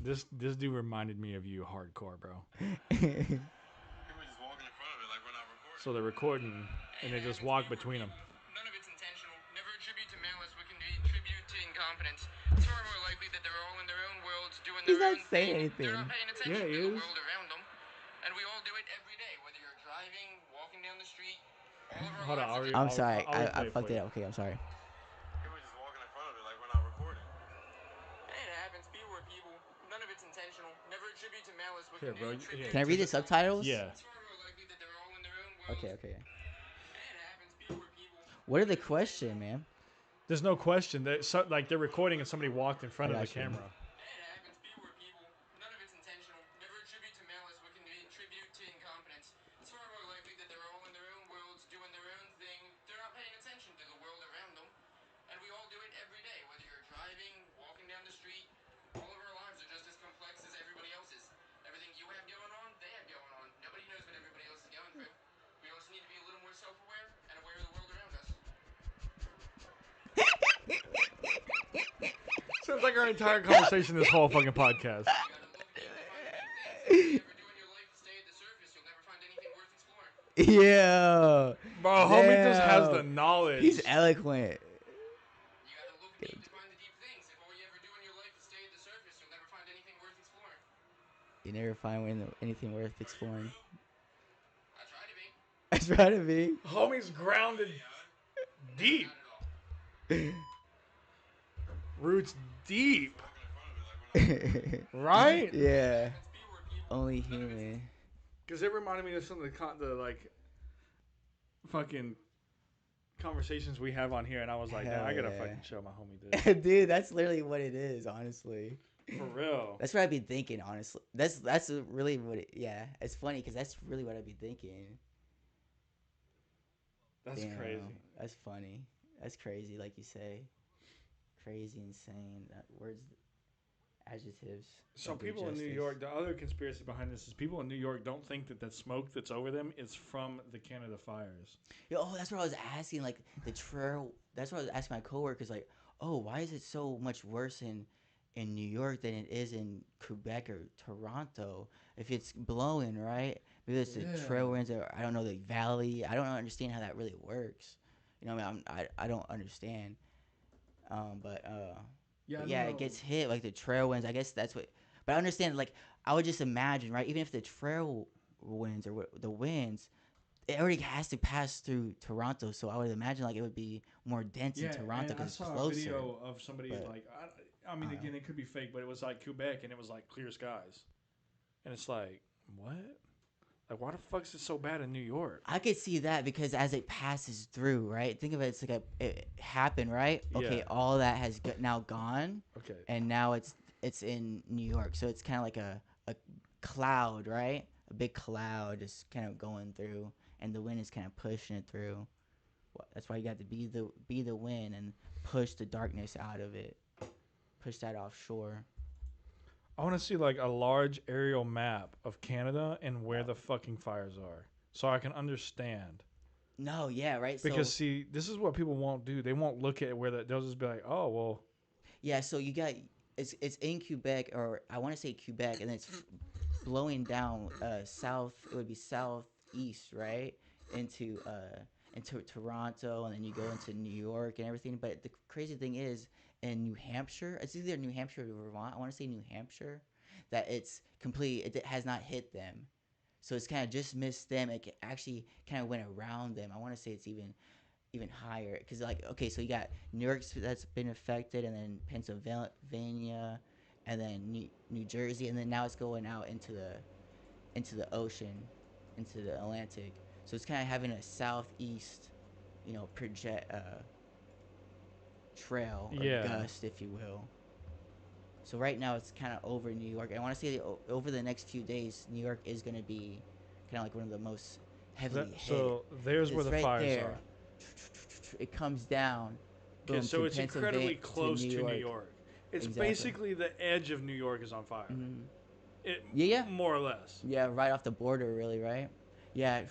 This dude reminded me of you hardcore, bro. So they're recording, and they just walk between them. None of it's intentional. Never attribute to malice what can be attributed to incompetence. It's far more likely that they're all in their own worlds doing He's their not own saying thing. anything. They're not paying attention Yeah, he to the is. world around them. And we all do it every day, whether you're driving, walking down the street. All of our Hold on, lives are I'm sorry. I'll I replay it fucked for it you. up. Okay, I'm sorry. People just walking in front of it like we're not recording. It happens. People are people. None of it's intentional. Never attribute to malice what Here, can bro. be attributed Can I read the subtitles? Yeah. It's far more likely that they're all in their own worlds. Okay, okay. It happens. People are people. What are the question, man? There's no question that they're recording and somebody walked in front I of the got you. camera. It happens. People are people. None of it's intentional. Never attribute to malice what can be attributed to incompetence. It's far more likely that they're all in their own worlds doing their own thing. They're not paying attention to the world around them. And we all do it every day, whether you're driving, walking down the street. All of our lives are just as complex as everybody else's. like our entire conversation this whole fucking podcast. You gotta look deep to find the deep things. If you ever do in your life is stay at the surface, you'll never find anything worth exploring. Yeah. Bro, homie just has the Damn. knowledge. He's eloquent. You gotta look deep to find the deep things. If all you ever do in your life is stay at the surface, you'll never find anything worth exploring. You never find anything worth exploring. I try to be. I try to be. Homie's grounded deep. Not at all. Roots deep. Walking in front of it, like when I Right? Yeah. Let's be where people. Only human. Because it reminded me of some of the like fucking conversations we have on here, and I was like, Hell I gotta yeah. fucking show my homie this. Dude, that's literally what it is, honestly. For real. That's what I'd be thinking, honestly. That's really what it, yeah. It's funny because that's really what I'd be thinking. That's Damn, crazy. That's funny. That's crazy, like you say. Crazy, insane. Words, adjectives. So don't do people in New justice. York, the other conspiracy behind this is people in New York don't think that smoke that's over them is from the Canada fires. Oh, that's what I was asking. Like the trail. That's what I was asking my coworkers. Like, oh, why is it so much worse in New York than it is in Quebec or Toronto? If it's blowing, right? Maybe it's the trail winds, or I don't know, the valley. I don't understand how that really works. You know, what I mean, I don't understand. But yeah, it gets hit like the trail winds. I guess that's what. But I understand. Like I would just imagine, right? Even if the trail winds or the winds, it already has to pass through Toronto. So I would imagine like it would be more dense in Toronto and I because it's saw closer. a video of somebody but- like, I mean, again, it could be fake, but it was like Quebec, and it was like clear skies, and it's like, what? Like, why the fuck is it so bad in New York? I could see that because as it passes through, right? Think of it, it's like it happened, right? Okay, Yeah. all that has now gone, Okay. and now it's in New York. So it's kind of like a cloud, right? A big cloud just kind of going through, and the wind is kind of pushing it through. That's why you got to be the wind and push the darkness out of it, push that offshore. I want to see like a large aerial map of Canada and where the fucking fires are, so I can understand. No, yeah, right. Because So see, this is what people won't do. They won't look at where they'll just be like, oh well. yeah, so you got it's in Quebec, or I want to say Quebec, and it's blowing down south. It would be southeast, right, into Toronto, and then you go into New York and everything. But the crazy thing is, in New Hampshire, it's either New Hampshire or Vermont. I want to say New Hampshire, that it's complete. It has not hit them, so it's kind of just missed them. It actually kind of went around them. I want to say it's even higher because like okay, so you got New York that's been affected, and then Pennsylvania, and then New Jersey, and then now it's going out into the ocean, into the Atlantic. So it's kind of having a southeast, trail or Yeah. gust, if you will. So right now it's kind of over New York. I want to say over the next few days, New York is going to be kind of like one of the most heavily hit. So there's where It's the right fires there. are. It comes down. Okay, boom, so to it's incredibly Pennsylvania close to New York. It's Exactly. basically the edge of New York is on fire. Mhm. It, Yeah. more or less. Yeah, right off the border, really, right? Yeah,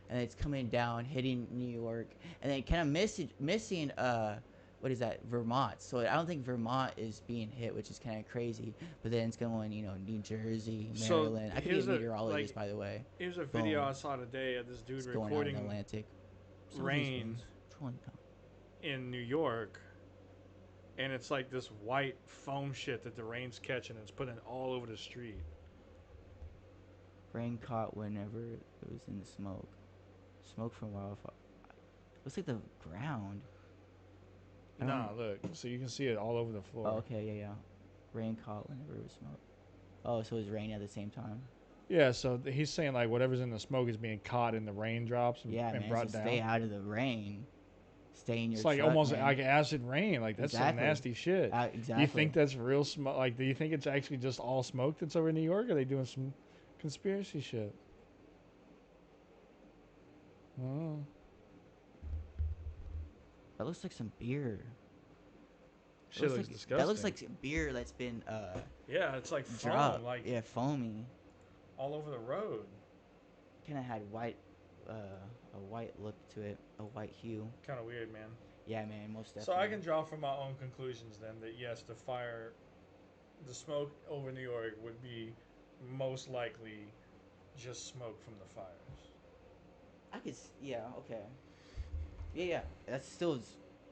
and it's coming down, hitting New York, and then kind of missing what is that, Vermont. So I don't think Vermont is being hit, which is kind of crazy. But then it's going, New Jersey, So Maryland. I could be a here's a, meteorologist, like, by the way. Here's a video Boom. I saw today of this dude It's going out in the recording Atlantic. Some of these rain winds, trolling down. in New York, and it's like this white foam shit that the rain's catching, and it's putting it all over the street. Rain caught whenever it was in the smoke. Smoke from wildfire. Looks like the ground. I don't Nah, know. look, so you can see it all over the floor. Oh, okay, yeah. Rain caught whenever it was smoke. Oh, so it was raining at the same time. Yeah, so he's saying like whatever's in the smoke is being caught in the raindrops and, Yeah, and man. brought So down. stay out of the rain. Stay in your It's like truck, almost man. like acid rain. Like that's Exactly. some nasty shit. Exactly. Do you think that's real smoke? Like, do you think it's actually just all smoke that's over in New York? Or are they doing some conspiracy shit? Oh. That looks like some beer. Shit looks disgusting. That looks like beer that's been yeah, it's like foam, dropped. like Yeah, foamy. all over the road. Kind of had white, a white look to it, a white hue. Kind of weird, man. Yeah, man, most definitely. So I can draw from my own conclusions then that yes, the smoke over New York would be most likely just smoke from the fires. Yeah, okay. Yeah. That's still,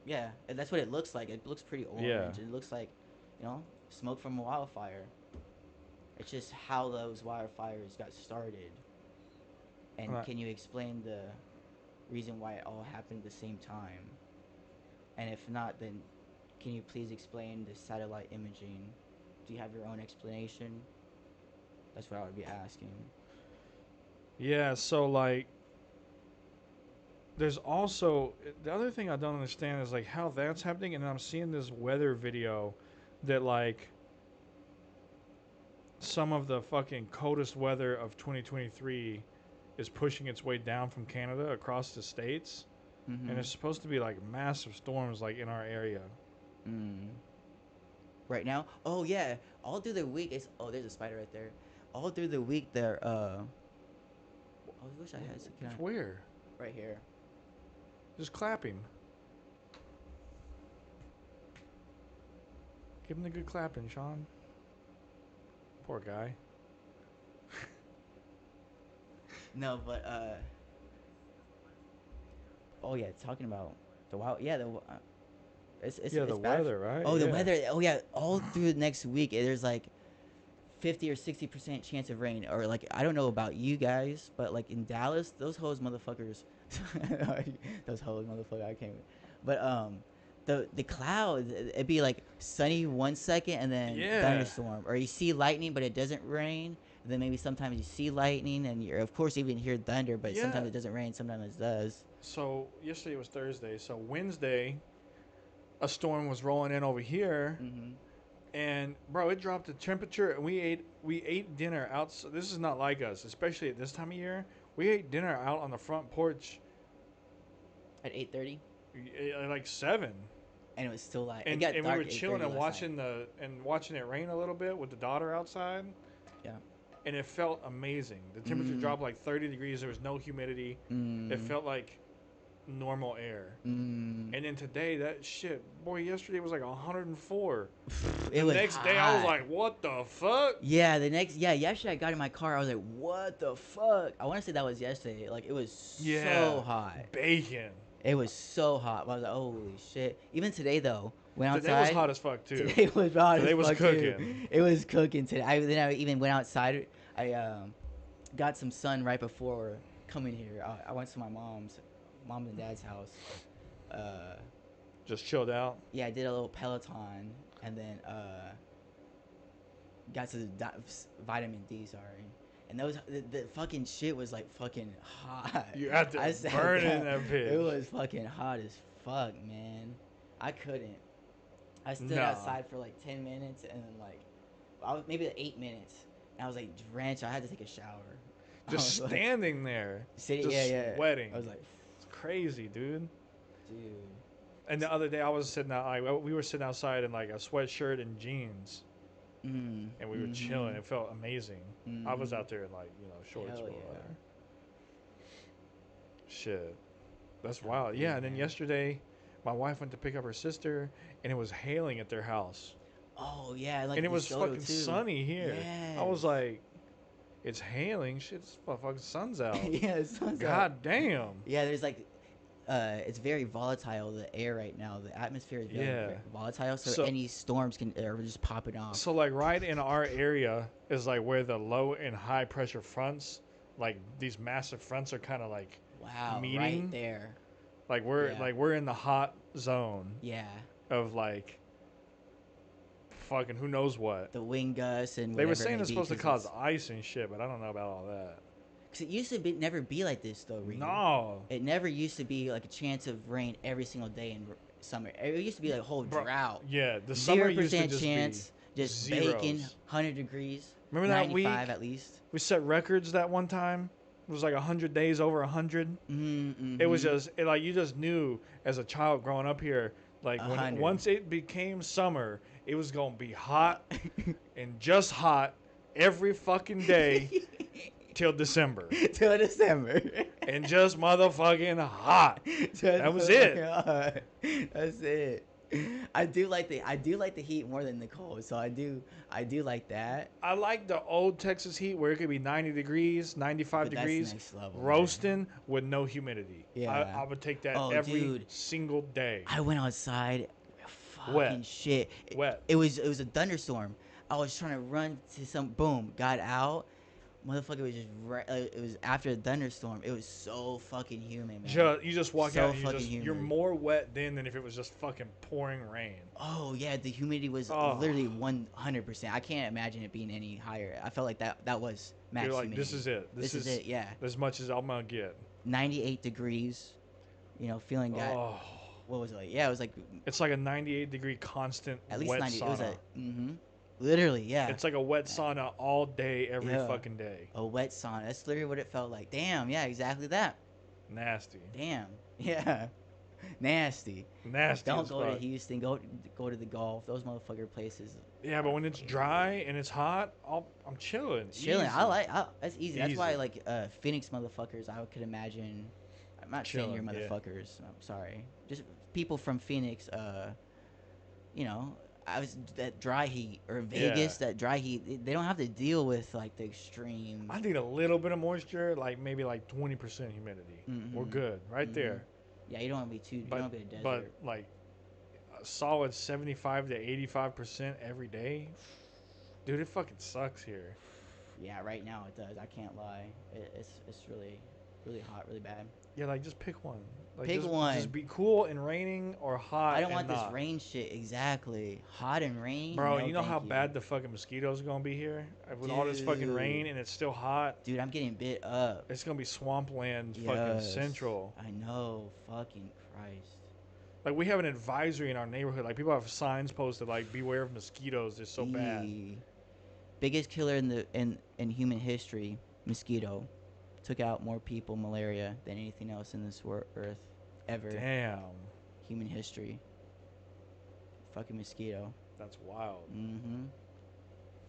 yeah. And that's what it looks like. It looks pretty orange. Yeah. It looks like, smoke from a wildfire. It's just how those wildfires got started. And Right. can you explain the reason why it all happened at the same time? And if not, then can you please explain the satellite imaging? Do you have your own explanation? That's what I would be asking. Yeah, so like there's also the other thing I don't understand is like how that's happening, and I'm seeing this weather video that like some of the fucking coldest weather of 2023 is pushing its way down from Canada across the states, Mm-hmm. and it's supposed to be like massive storms like in our area. Right now? Oh yeah. All through the week there's a spider right there. All through the week there I wish I had some It's where? right here. Just clapping. Give him the good clapping, Sean. Poor guy. No, but oh yeah, talking about the wild it's Yeah, it's the bad. weather, right? Oh, the Yeah. weather. Oh yeah, all through the next week there's like 50 or 60% chance of rain, or like I don't know about you guys, but like in Dallas, those hoes motherfuckers, those hoes motherfucker. I can't. But the clouds, it'd be like sunny 1 second and then Yeah. thunderstorm, or you see lightning but it doesn't rain. And then maybe sometimes you see lightning and you're of course you even hear thunder, but Yeah. sometimes it doesn't rain, sometimes it does. So yesterday was Thursday. So Wednesday, a storm was rolling in over here, Mm-hmm. and bro, it dropped the temperature, and we ate dinner out. So this is not like us, especially at this time of year. We ate dinner out on the front porch At 8:30, at like 7, and it was still like it and got we dark were at chilling 8:30 and last night. watching it rain a little bit with the daughter outside. Yeah. And it felt amazing. The temperature dropped like 30 degrees. There was no humidity. It felt like normal air. And then today, that shit, boy, yesterday was like 104. It The was next day, I was hot. like, what the fuck? Yeah, yesterday I got in my car. I was like, what the fuck? I want to say that was yesterday. Like, it was so hot. Bacon. It was so hot. I was like, holy shit. Even today, though, went outside. Today was hot as fuck, too. Today was hot Today as was fuck, cooking. too. It was cooking today. Then I even went outside. I got some sun right before coming here. I went to my mom and dad's house. Just chilled out. Yeah, I did a little Peloton, and then got to vitamin D. Sorry, and the fucking shit was like fucking hot. You had to I sat burn in down. that bitch. It was fucking hot as fuck, man. I couldn't. I stood Nah. outside for like 10 minutes, and then like maybe like 8 minutes, and I was like drenched. I had to take a shower. I Just was, standing there. sitting, just yeah. sweating. I was like, It's crazy, dude. dude. And the other day, I was sitting out. We were sitting outside in like a sweatshirt and jeans, and we were chilling. It felt amazing. I was out there in like shorts Hell or yeah. whatever. Shit, that's Hell wild. yeah, Yeah, and then man. yesterday, my wife went to pick up her sister, and it was hailing at their house, Oh yeah, like and it was DeSoto, fucking too. sunny here. I was Yes. like, it's hailing. Shit, it's fucking sun's out. Yeah, the sun's out. God damn. Yeah, there's like, it's very volatile, the air right now. The atmosphere is very, Yeah. very volatile, so So- any storms are just popping off. So like right in our area is like where the low and high pressure fronts, like these massive fronts are kind of like Wow, meeting. right there. Yeah. we're in the hot zone Yeah, of like fucking who knows what. the wind gusts and They were whatever it saying may it's be, supposed to 'cause cause ice and shit, but I don't know about all that. 'cause it used to never be like this though, Reed. No. It never used to be like a chance of rain every single day in summer. It used to be like a whole Bro, drought. Yeah, the summer used to 0% just chance, be just zeros. baking, 100 degrees. Remember that 95 week? at least. We set records that one time. It was like 100 days over 100. Mm-hmm. It was just like you just knew as a child growing up here, like when 100. once it became summer, it was gonna be hot and just hot every fucking day, till December. Till December. And just motherfucking hot. Just That was it. hot. That's it. I do like the heat more than the cold, so I do like that. I like the old Texas heat where it could be 90 degrees, 95 But that's degrees, next level, man. roasting with no humidity. Yeah. I would take that Oh, every dude. single day. I went outside, fucking Wet. shit. Wet. It was a thunderstorm. I was trying to run to some boom, got out. Motherfucker was just it was after a thunderstorm. It was so fucking humid, man. You just walk So out and fucking you're humid. more wet then than if it was just fucking pouring rain. Oh yeah, the humidity was Oh. literally 100%. I can't imagine it being any higher. I felt like that was max You're like, humidity. this is it. This is it. Yeah, As much as I'm gonna get. 98 degrees. You know, feeling got Oh, what was it like? Yeah, it was like it's like a 98-degree constant at least wet 90. sauna. It was literally, yeah. It's like a wet sauna all day, every Yeah. fucking day. A wet sauna. That's literally what it felt like. Damn, yeah, exactly that. Nasty. Damn. Yeah. Nasty. Nasty. Don't as go to fuck. Houston. Go to the Gulf. Those motherfucker places. Yeah, but when it's dry and it's hot, I'm chilling. Chilling. Easy. That's easy. That's why Easy. like Phoenix motherfuckers. I could imagine. I'm not saying you're Chilling, yeah. motherfuckers. I'm sorry. Just people from Phoenix. You know, I was that dry heat or Vegas. Yeah. That dry heat. They don't have to deal with like the extreme. I need a little bit of moisture, like maybe like 20% humidity. We're Mhm. good right there. Yeah, you don't want to be too. You don't want to be a desert. But like a solid 75 to 85% every day, dude, it fucking sucks here. Yeah, right now it does. I can't lie. It's really hot, really bad. Yeah, like just pick one. Like, Pick just, one. Just be cool and raining or hot. I don't and want this not. rain shit. Exactly. Hot and rain. Bro, No, you know how thank you. bad the fucking mosquitoes are gonna be here with all this fucking rain Dude. and it's still hot. Dude, I'm getting bit up. It's gonna be swampland, fucking Yes. central. I know. Fucking Christ. Like we have an advisory in our neighborhood. Like people have signs posted like "Beware of mosquitoes." They're so bad. Eee. Biggest killer in human history, mosquito. Took out more people, malaria, than anything else in this earth ever. Damn, Human history. Fucking mosquito. that's wild. Mm-hmm.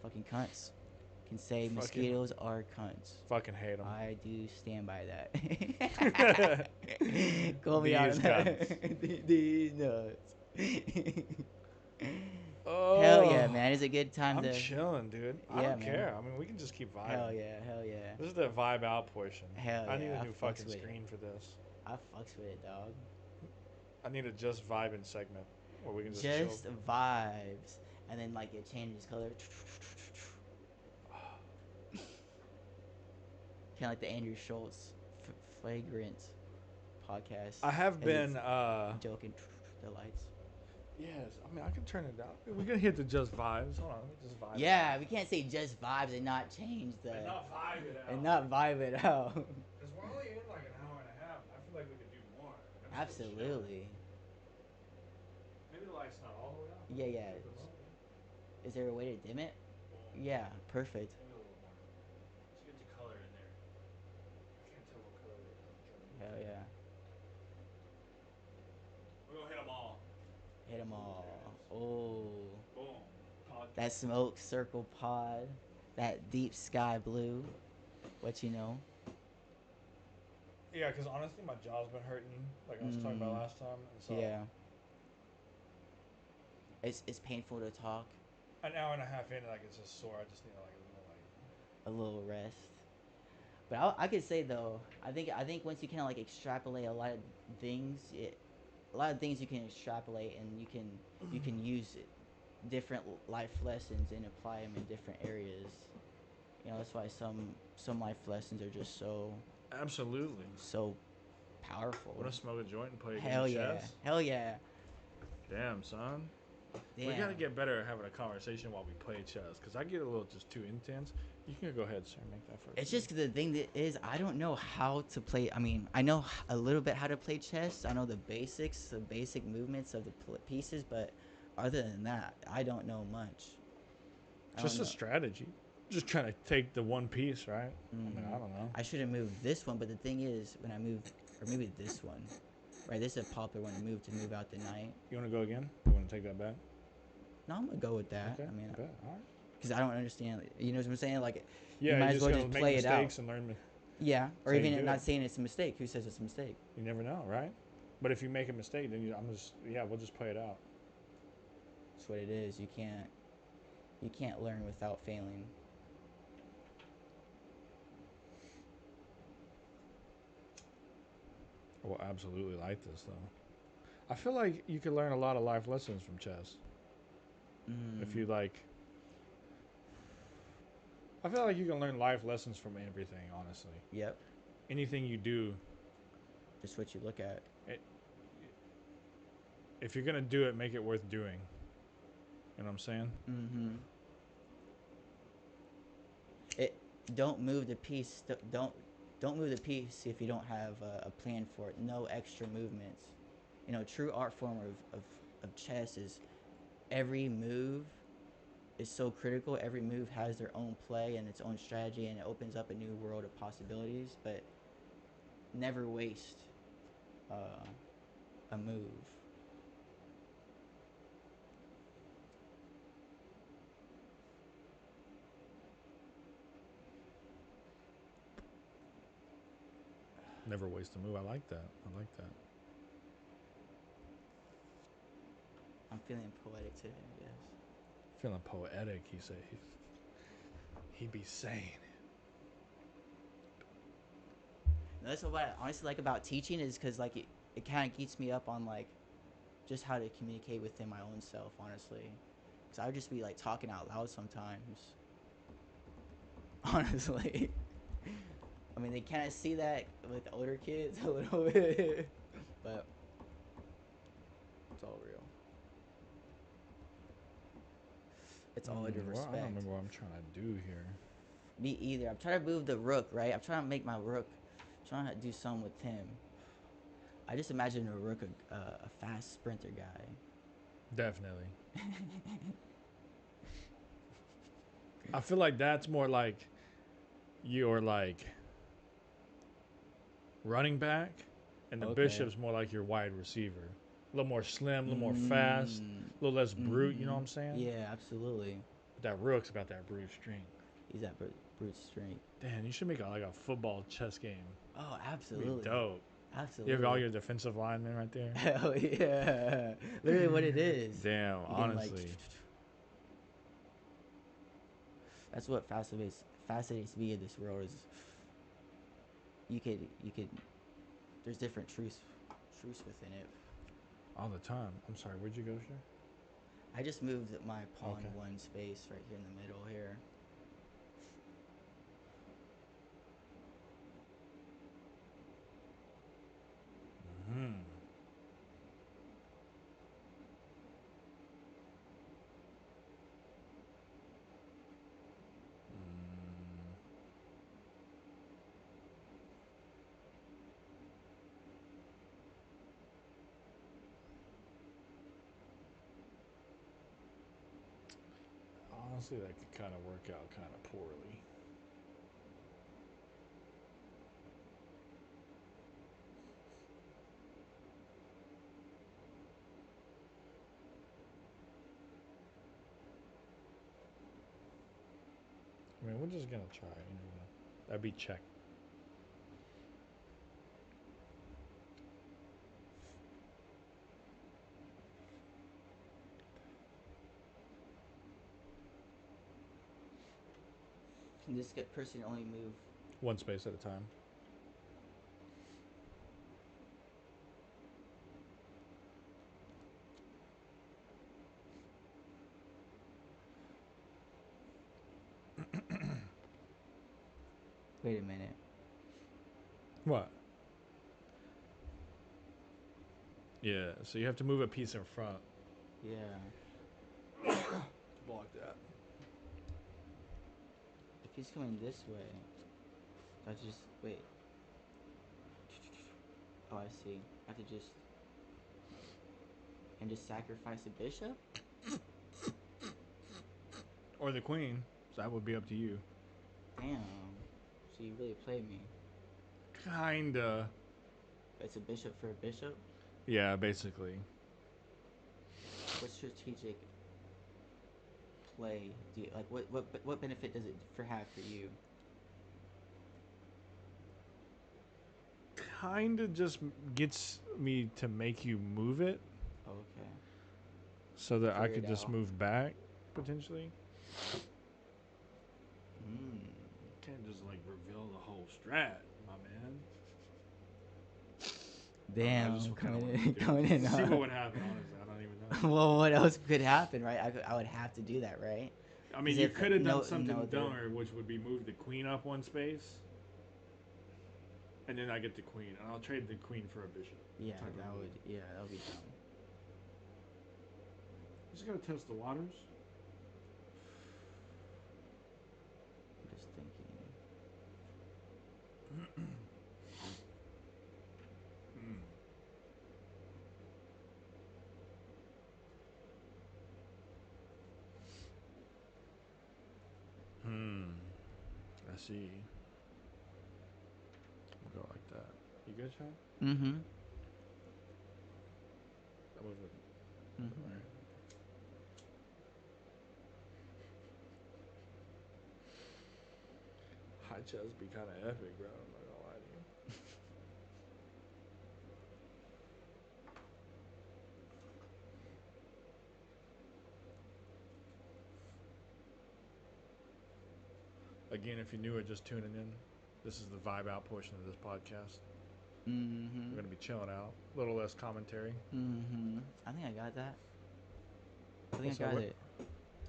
Fucking cunts. Can say Fucking- mosquitoes are cunts. Fucking hate them. I do stand by that. Call me out These on that. These nuts. Oh, Hell yeah, man! It's a good time I'm to. chilling, dude. I Yeah, don't man. care. I mean, we can just keep vibing. Hell yeah, hell yeah. This is the vibe out portion. Hell I need yeah, a I new fucks fucking with it. screen for this. I fucks with it, dog. I need a just vibing segment where we can just, Just chill. vibes, and then like it changes color. Kind of like the Andrew Schultz flagrant podcast. I have As been. it's joking. The lights. Yes, I mean I can turn it down. We're gonna hit the just vibes. Hold on, let me just vibe. Yeah, we can't say just vibes and not change the And not vibe it out. and not vibe it out. Because we're only in like an hour and a half. I feel like we could do more. And I'm still chilling. Absolutely. Maybe the light's not all the way out. Yeah, yeah. Keep it low. Is there a way to dim it? Yeah, perfect. Maybe a little more. Let's get the color in there. I can't tell what color it is. Hell yeah. We're gonna hit them all. Hit them all. Oh. Boom. Podcast. That smoke circle pod. That deep sky blue. What you know? Yeah, because honestly, my jaw's been hurting, like I was talking about last time. And so Yeah. It's painful to talk. an hour and a half in, like it's just sore. I just need like a little A little rest. But I could say though, I think once you kind of like extrapolate a lot of things, a lot of things you can extrapolate and you can use different life lessons and apply them in different areas. You know, that's why some life lessons are just so Absolutely. powerful. Want to smoke a joint and play a game Hell of yeah. chess? Hell yeah. Damn, son. Damn. We gotta get better at having a conversation while we play chess, because I get a little just too intense. You can go ahead, sir. Make that first. It's just the thing that is, I don't know how to play. I mean, I know a little bit how to play chess. I know the basics, the basic movements of the pieces, but other than that, I don't know much. I just don't a know. strategy. Just trying to take the one piece, right? I mean, I don't know. I should have moved this one, but the thing is, when I move, or maybe this one, right? This is a popular one to move out the knight. You want to go again? You want to take that back? No, I'm gonna go with that. Okay. I mean, bet. All right. because I don't understand. You know what I'm saying? Like, Yeah, you might as just well gotta just make play it out. mistakes and learn. Yeah, or how you even do not it. saying it's a mistake. Who says it's a mistake? You never know, right? But if you make a mistake, then we'll just play it out. That's what it is. You can't learn without failing. I will absolutely like this though. I feel like you could learn a lot of life lessons from chess if you like. I feel like you can learn life lessons from everything. Honestly, Yep. anything you do, Just what you look at. if you're gonna do it, make it worth doing. You know what I'm saying? Mm-hmm. Don't move the piece. Don't move the piece if you don't have a plan for it. No extra movements. You know, true art form of chess is every move is so critical. Every move has their own play and its own strategy, and it opens up a new world of possibilities. But never waste a move. Never waste a move. I like that. I like that. I'm feeling poetic today, I guess. Feeling poetic, he said. He be saying. No, that's what I honestly like about teaching is because like it kind of keeps me up on like just how to communicate within my own self, honestly. Because I would just be like talking out loud sometimes. Honestly. I mean, they kind of see that with older kids a little bit, but it's all real. It's all under Well, I respect. don't remember what I'm trying to do here. Me either. I'm trying to move the rook, right? I'm trying to make my rook. I'm trying to do something with him. I just imagine a rook a fast sprinter guy. Definitely. I feel like that's more like your like running back, and the Okay. bishop's more like your wide receiver. A little more slim, a little more fast, a little less brute. You know what I'm saying? Yeah, absolutely. But that rook's got that brute strength. He's that brute strength. Damn, you should make like a football chess game. Oh, It'd absolutely. be dope. Absolutely. You have all your defensive linemen right there. Hell yeah. Literally what it is. Damn, You can, honestly. That's what fascinates me in this world is you could there's different truths within it. All the time. I'm sorry, where'd you go, Sher? I just moved my pawn Okay. one space right here in the middle here. Hmm. Honestly, that could kind of work out kind of poorly. I mean, we're just gonna try. You know, that'd be check. Can this person only move? One space at a time. Wait a minute. What? Yeah, so you have to move a piece in front. Yeah. Block that. If he's coming this way, I just wait. Oh, I see. I have to just sacrifice a bishop. Or the queen. So that would be up to you. Damn. So you really played me. Kinda. It's a bishop for a bishop. Yeah, basically. What's strategic? play do you, like what benefit does it have for you? Kind of just gets me to make you move it Okay. so that I Figure could it just out. move back potentially. Mm. Can't just like reveal the whole strat, my man. Damn, just kinda coming wanted in, to do it. coming in. See Huh? what would happen. Honestly, I don't even know. Well, what else could happen, right? I would have to do that, right? I mean, 'Cause you if, could have done no, something no, they're- dumber, which would be move the queen up one space, and then I get the queen, and I'll trade the queen for a bishop. Yeah, type of that move. would. Yeah, that would be dumb. Just gotta test the waters. I'm just thinking. I see. We'll go like that. You good, Sean? Mm-hmm. I'll move it. Mm-hmm. High chess be kind of epic, bro. I'm not gonna lie to you. Again, if you're new or just tuning in, this is the vibe out portion of this podcast. Mm-hmm. We're gonna be chilling out, a little less commentary. Mm-hmm. I think I got that. I think What's I up, got what- it.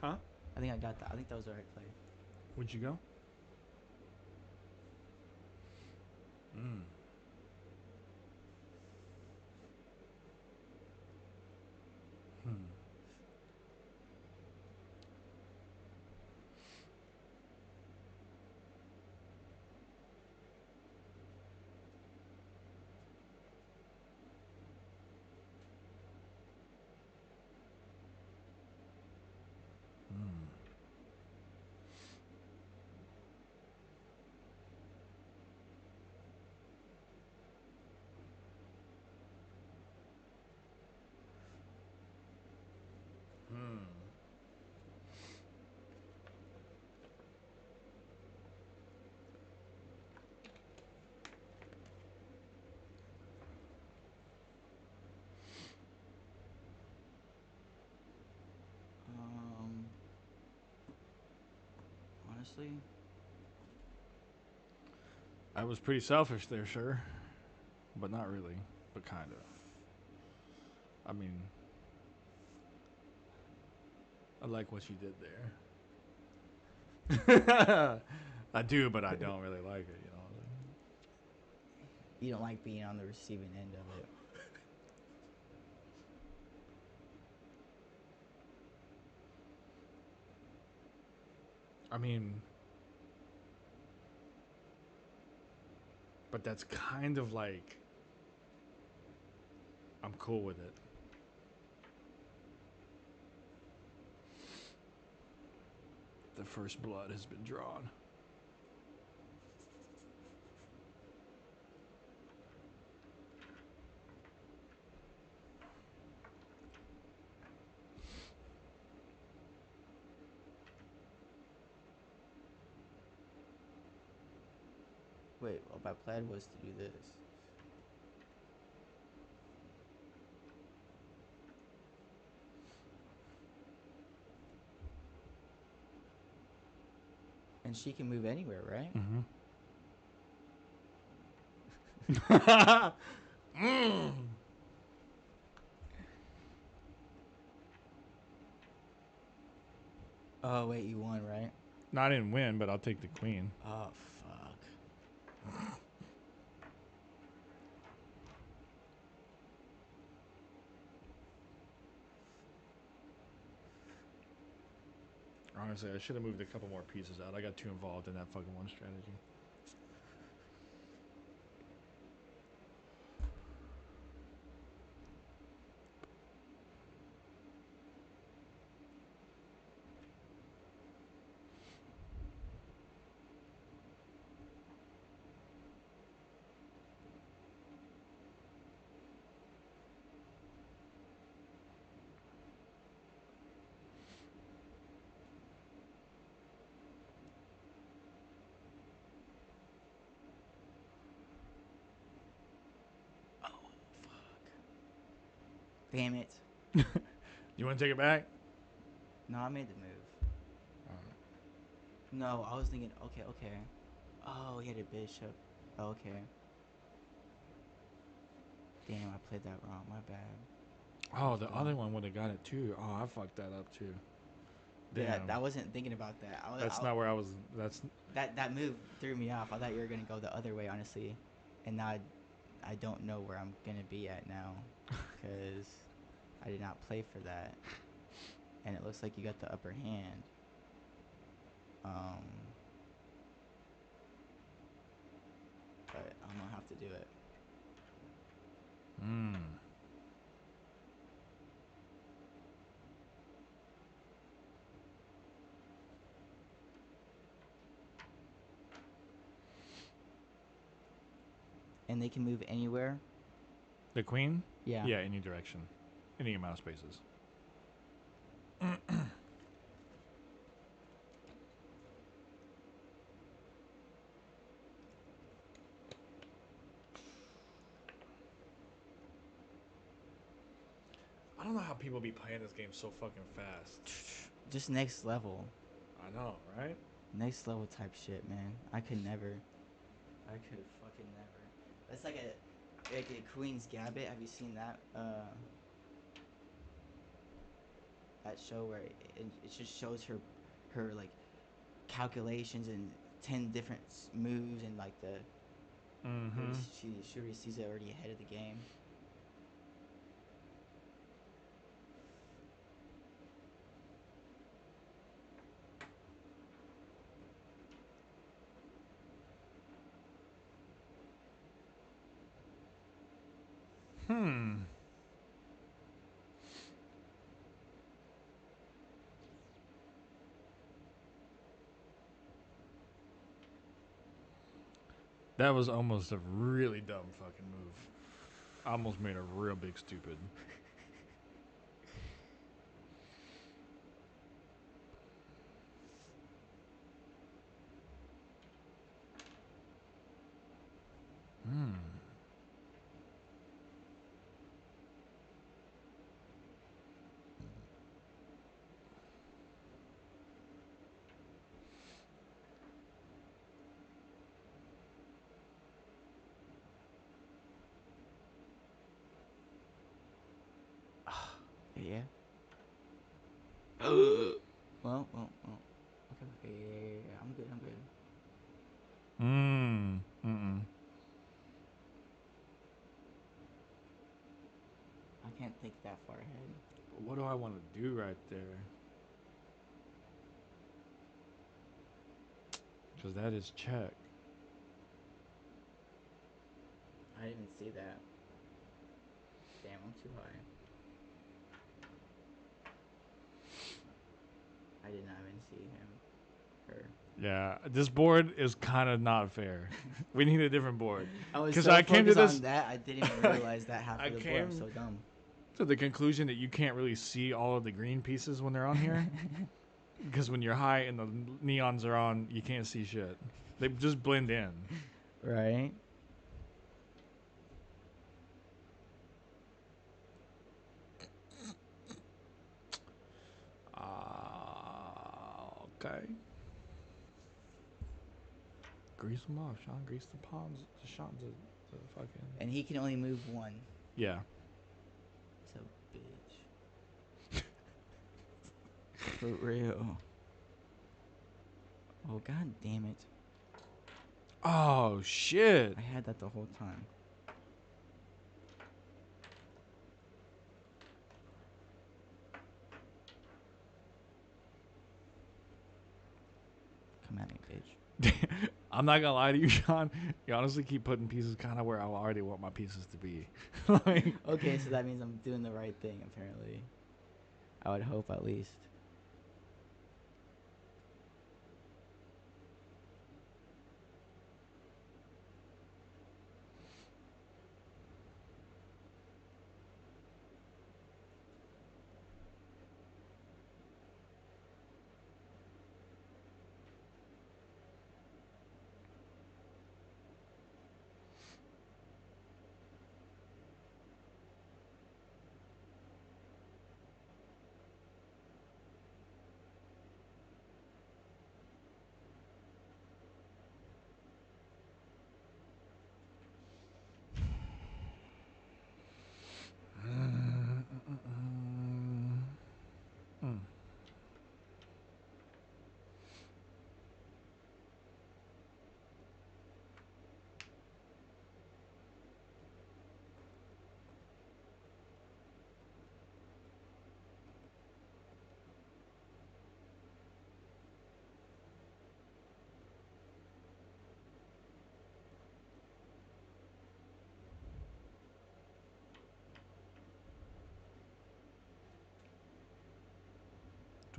Huh? I think I got that. I think that was the right play. Where'd you go? Mm. Hmm. Hmm. Honestly, I was pretty selfish there, sure. But not really. But kind of. I mean, I like what you did there. I do, but I don't really like it, you know. you don't like being on the receiving end of it. I mean, but that's kind of like, I'm cool with it. The first blood has been drawn. Wait, well, my plan was to do this. And she can move anywhere, right? Oh, wait, you won, right? No, I didn't win, but I'll take the queen. Oh, fuck. Honestly, I should have moved a couple more pieces out. I got too involved in that fucking one strategy. Damn it. You want to take it back? No, I made the move. No, I was thinking, okay. Oh, he had a bishop. Okay. Damn, I played that wrong. My bad. Oh, the other one would have got it too. Oh, I fucked that up too. Yeah, Damn. I wasn't thinking about that. That's not where I was. That's That move threw me off. I thought you were gonna go the other way, honestly, and now I don't know where I'm gonna be at now, because I did not play for that, and it looks like you got the upper hand. But I'm gonna have to do it. And they can move anywhere. the queen. Yeah. Yeah, any direction, any amount of spaces. I don't know how people be playing this game so fucking fast. Just next level. I know, right? Next level type shit, man. I could never. I could fucking never. That's like a Queen's Gambit. Have you seen that? That show where it just shows her like calculations and 10 different moves and like the she already sees it already ahead of the game. That was almost a really dumb fucking move. I almost made a real big stupid. Yeah. well. Okay. Yeah. I'm good. I can't think that far ahead. What do I want to do right there? Because that is check. I didn't even see that. Damn, I'm too high. I did not even see him. Her. Yeah, this board is kind of not fair. We need a different board. I was 'Cause so I came to focused this- on that, I didn't even realize that half I of the board. I'm came- so dumb. To the conclusion that you can't really see all of the green pieces when they're on here. Because when you're high and the neons are on, you can't see shit. They just blend in. Right? Okay. Grease them off, Sean. Grease the palms. Sean, the fucking. And he can only move one. Yeah. So bitch. For real. Oh god damn it. Oh shit. I had that the whole time. Come at me, bitch. I'm not gonna lie to you, Sean. You honestly keep putting pieces kind of where I already want my pieces to be. Like, Okay, so that means I'm doing the right thing, apparently. I would hope, at least.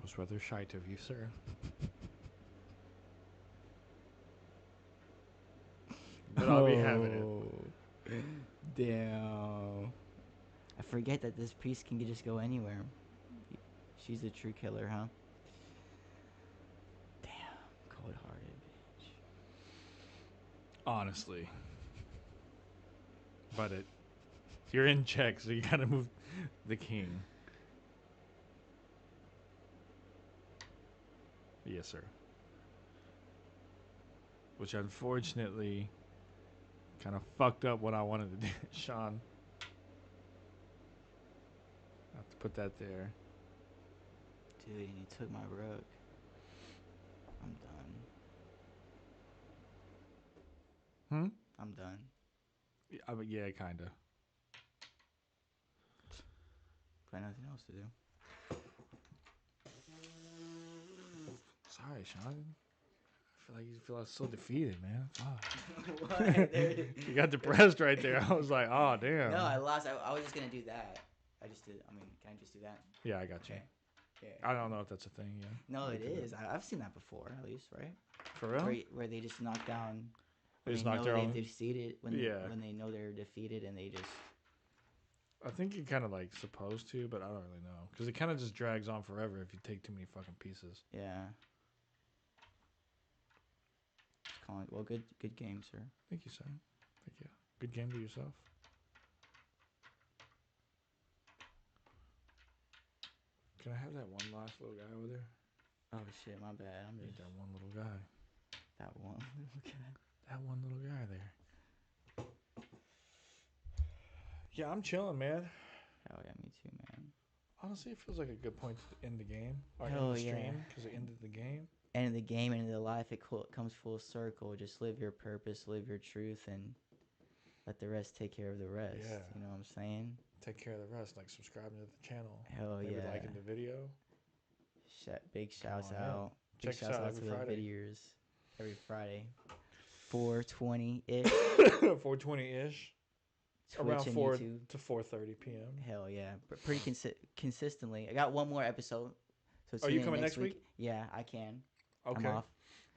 Ghost rather shite of you, sir. But I'll be having it. Oh, damn. I forget that this priest can just go anywhere. She's a true killer, huh? Damn, cold-hearted bitch. Honestly. But you're in check, so you gotta move the king. Yes, sir. Which unfortunately kind of fucked up what I wanted to do, Sean. I have to put that there. Dude, and he took my rook. I'm done. I'm done. Yeah, kinda. Got nothing else to do. Sorry, Sean. I feel like so defeated, man. Fuck. What? You got depressed right there. I was like, oh damn. No, I lost. I was just gonna do that. I just did. I mean, can I just do that? Yeah, I got you. Okay. Yeah. I don't know if that's a thing. Yeah. No, We it could do is. I've seen that before, at least, right? For real? Where they just knock down. They just know knock their they've own. defeated when Yeah. when they know they're defeated and they just. I think you're kind of like supposed to, but I don't really know because it kind of just drags on forever if you take too many fucking pieces. Yeah. Well, good game, sir. Thank you, sir. Thank you. Good game to yourself. Can I have that one last little guy over there? Oh shit, my bad. I'm I need just that one little guy. that one little guy. That one little guy there. Yeah, I'm chilling, man. Hell yeah, me too, man. Honestly, it feels like a good point to end the game or Hell end the yeah. stream because it ended the game. End of the game, end of the life, it comes full circle. Just live your purpose, live your truth, and let the rest take care of the rest. Yeah. You know what I'm saying? Take care of the rest, like subscribing to the channel. Hell Maybe yeah. liking the video. Big shouts on in. out. Check Big us shouts out out every to Friday. the videos every Friday. 4:20-ish. 4:20-ish. Twitch Around and 4 YouTube. to 4:30 p.m. Hell yeah. But pretty consistently. I got one more episode. So Are you tune in coming next week? Yeah, I can. Okay. I'm off.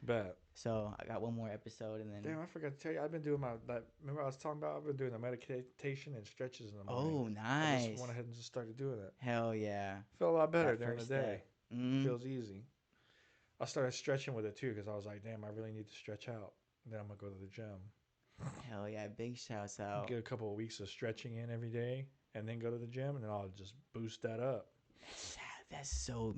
Bet. So I got one more episode and then. Damn, I forgot to tell you. I've been doing remember I was talking about? I've been doing the meditation and stretches in the morning. Oh, nice. I just went ahead and just started doing it. Hell yeah. Felt a lot better That during the first day. step. Mm. Feels easy. I started stretching with it too because I was like, damn, I really need to stretch out. And then I'm gonna go to the gym. Hell yeah. Big shouts out. Get a couple of weeks of stretching in every day, and then go to the gym, and then I'll just boost that up. That's so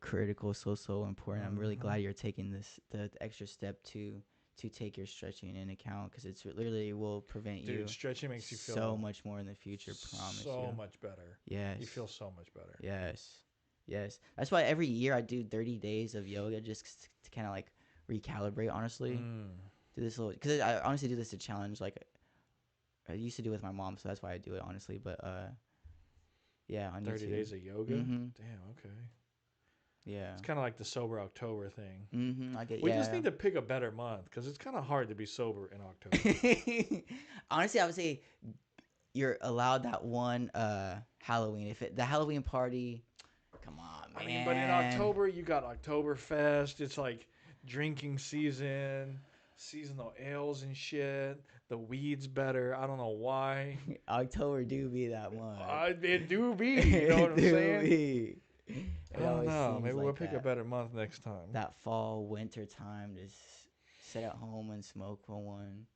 critical, so important. I'm really glad you're taking the extra step to take your stretching in account because it's literally will prevent Dude, you stretching makes you feel so much more in the future. Promise so you. much better. Yes. You feel so much better. Yes. That's why every year I do 30 days of yoga just to kind of like recalibrate. Honestly, do this little because I honestly do this to challenge. Like I used to do it with my mom, so that's why I do it honestly. But yeah, on 30 YouTube. days of yoga. Mhm. Damn. Okay. Yeah. It's kind of like the sober October thing. I get. We just need to pick a better month because it's kind of hard to be sober in October. Honestly, I would say you're allowed that one Halloween. The Halloween party, come on, man. I mean, but in October you got Oktoberfest. It's like drinking season, seasonal ales and shit. The weed's better. I don't know why. October do be that one. It do be. You know what I'm saying? Be. I don't know. Maybe we'll pick a better month next time. That fall, winter time, just sit at home and smoke one.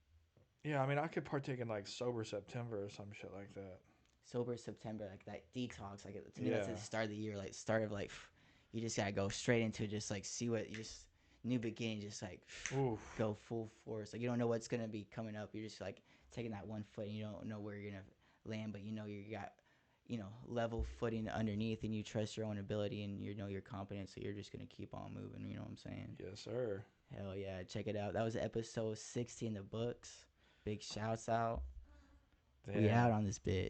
Yeah, I mean, I could partake in like sober September or some shit like that. Sober September, like that detox. Like to me, that's Yeah. the start of the year. Like start of like, you just gotta go straight into just like see what you just new beginning. Just like Oof. go full force. Like you don't know what's gonna be coming up. You're just like taking that one foot, and you don't know where you're gonna land, but you know you got level footing underneath, and you trust your own ability, and you know you're confident. So you're just gonna keep on moving. You know what I'm saying? Yes, sir. Hell yeah, check it out. That was episode 60 in the books. Big shouts out. We Damn. out on this bit.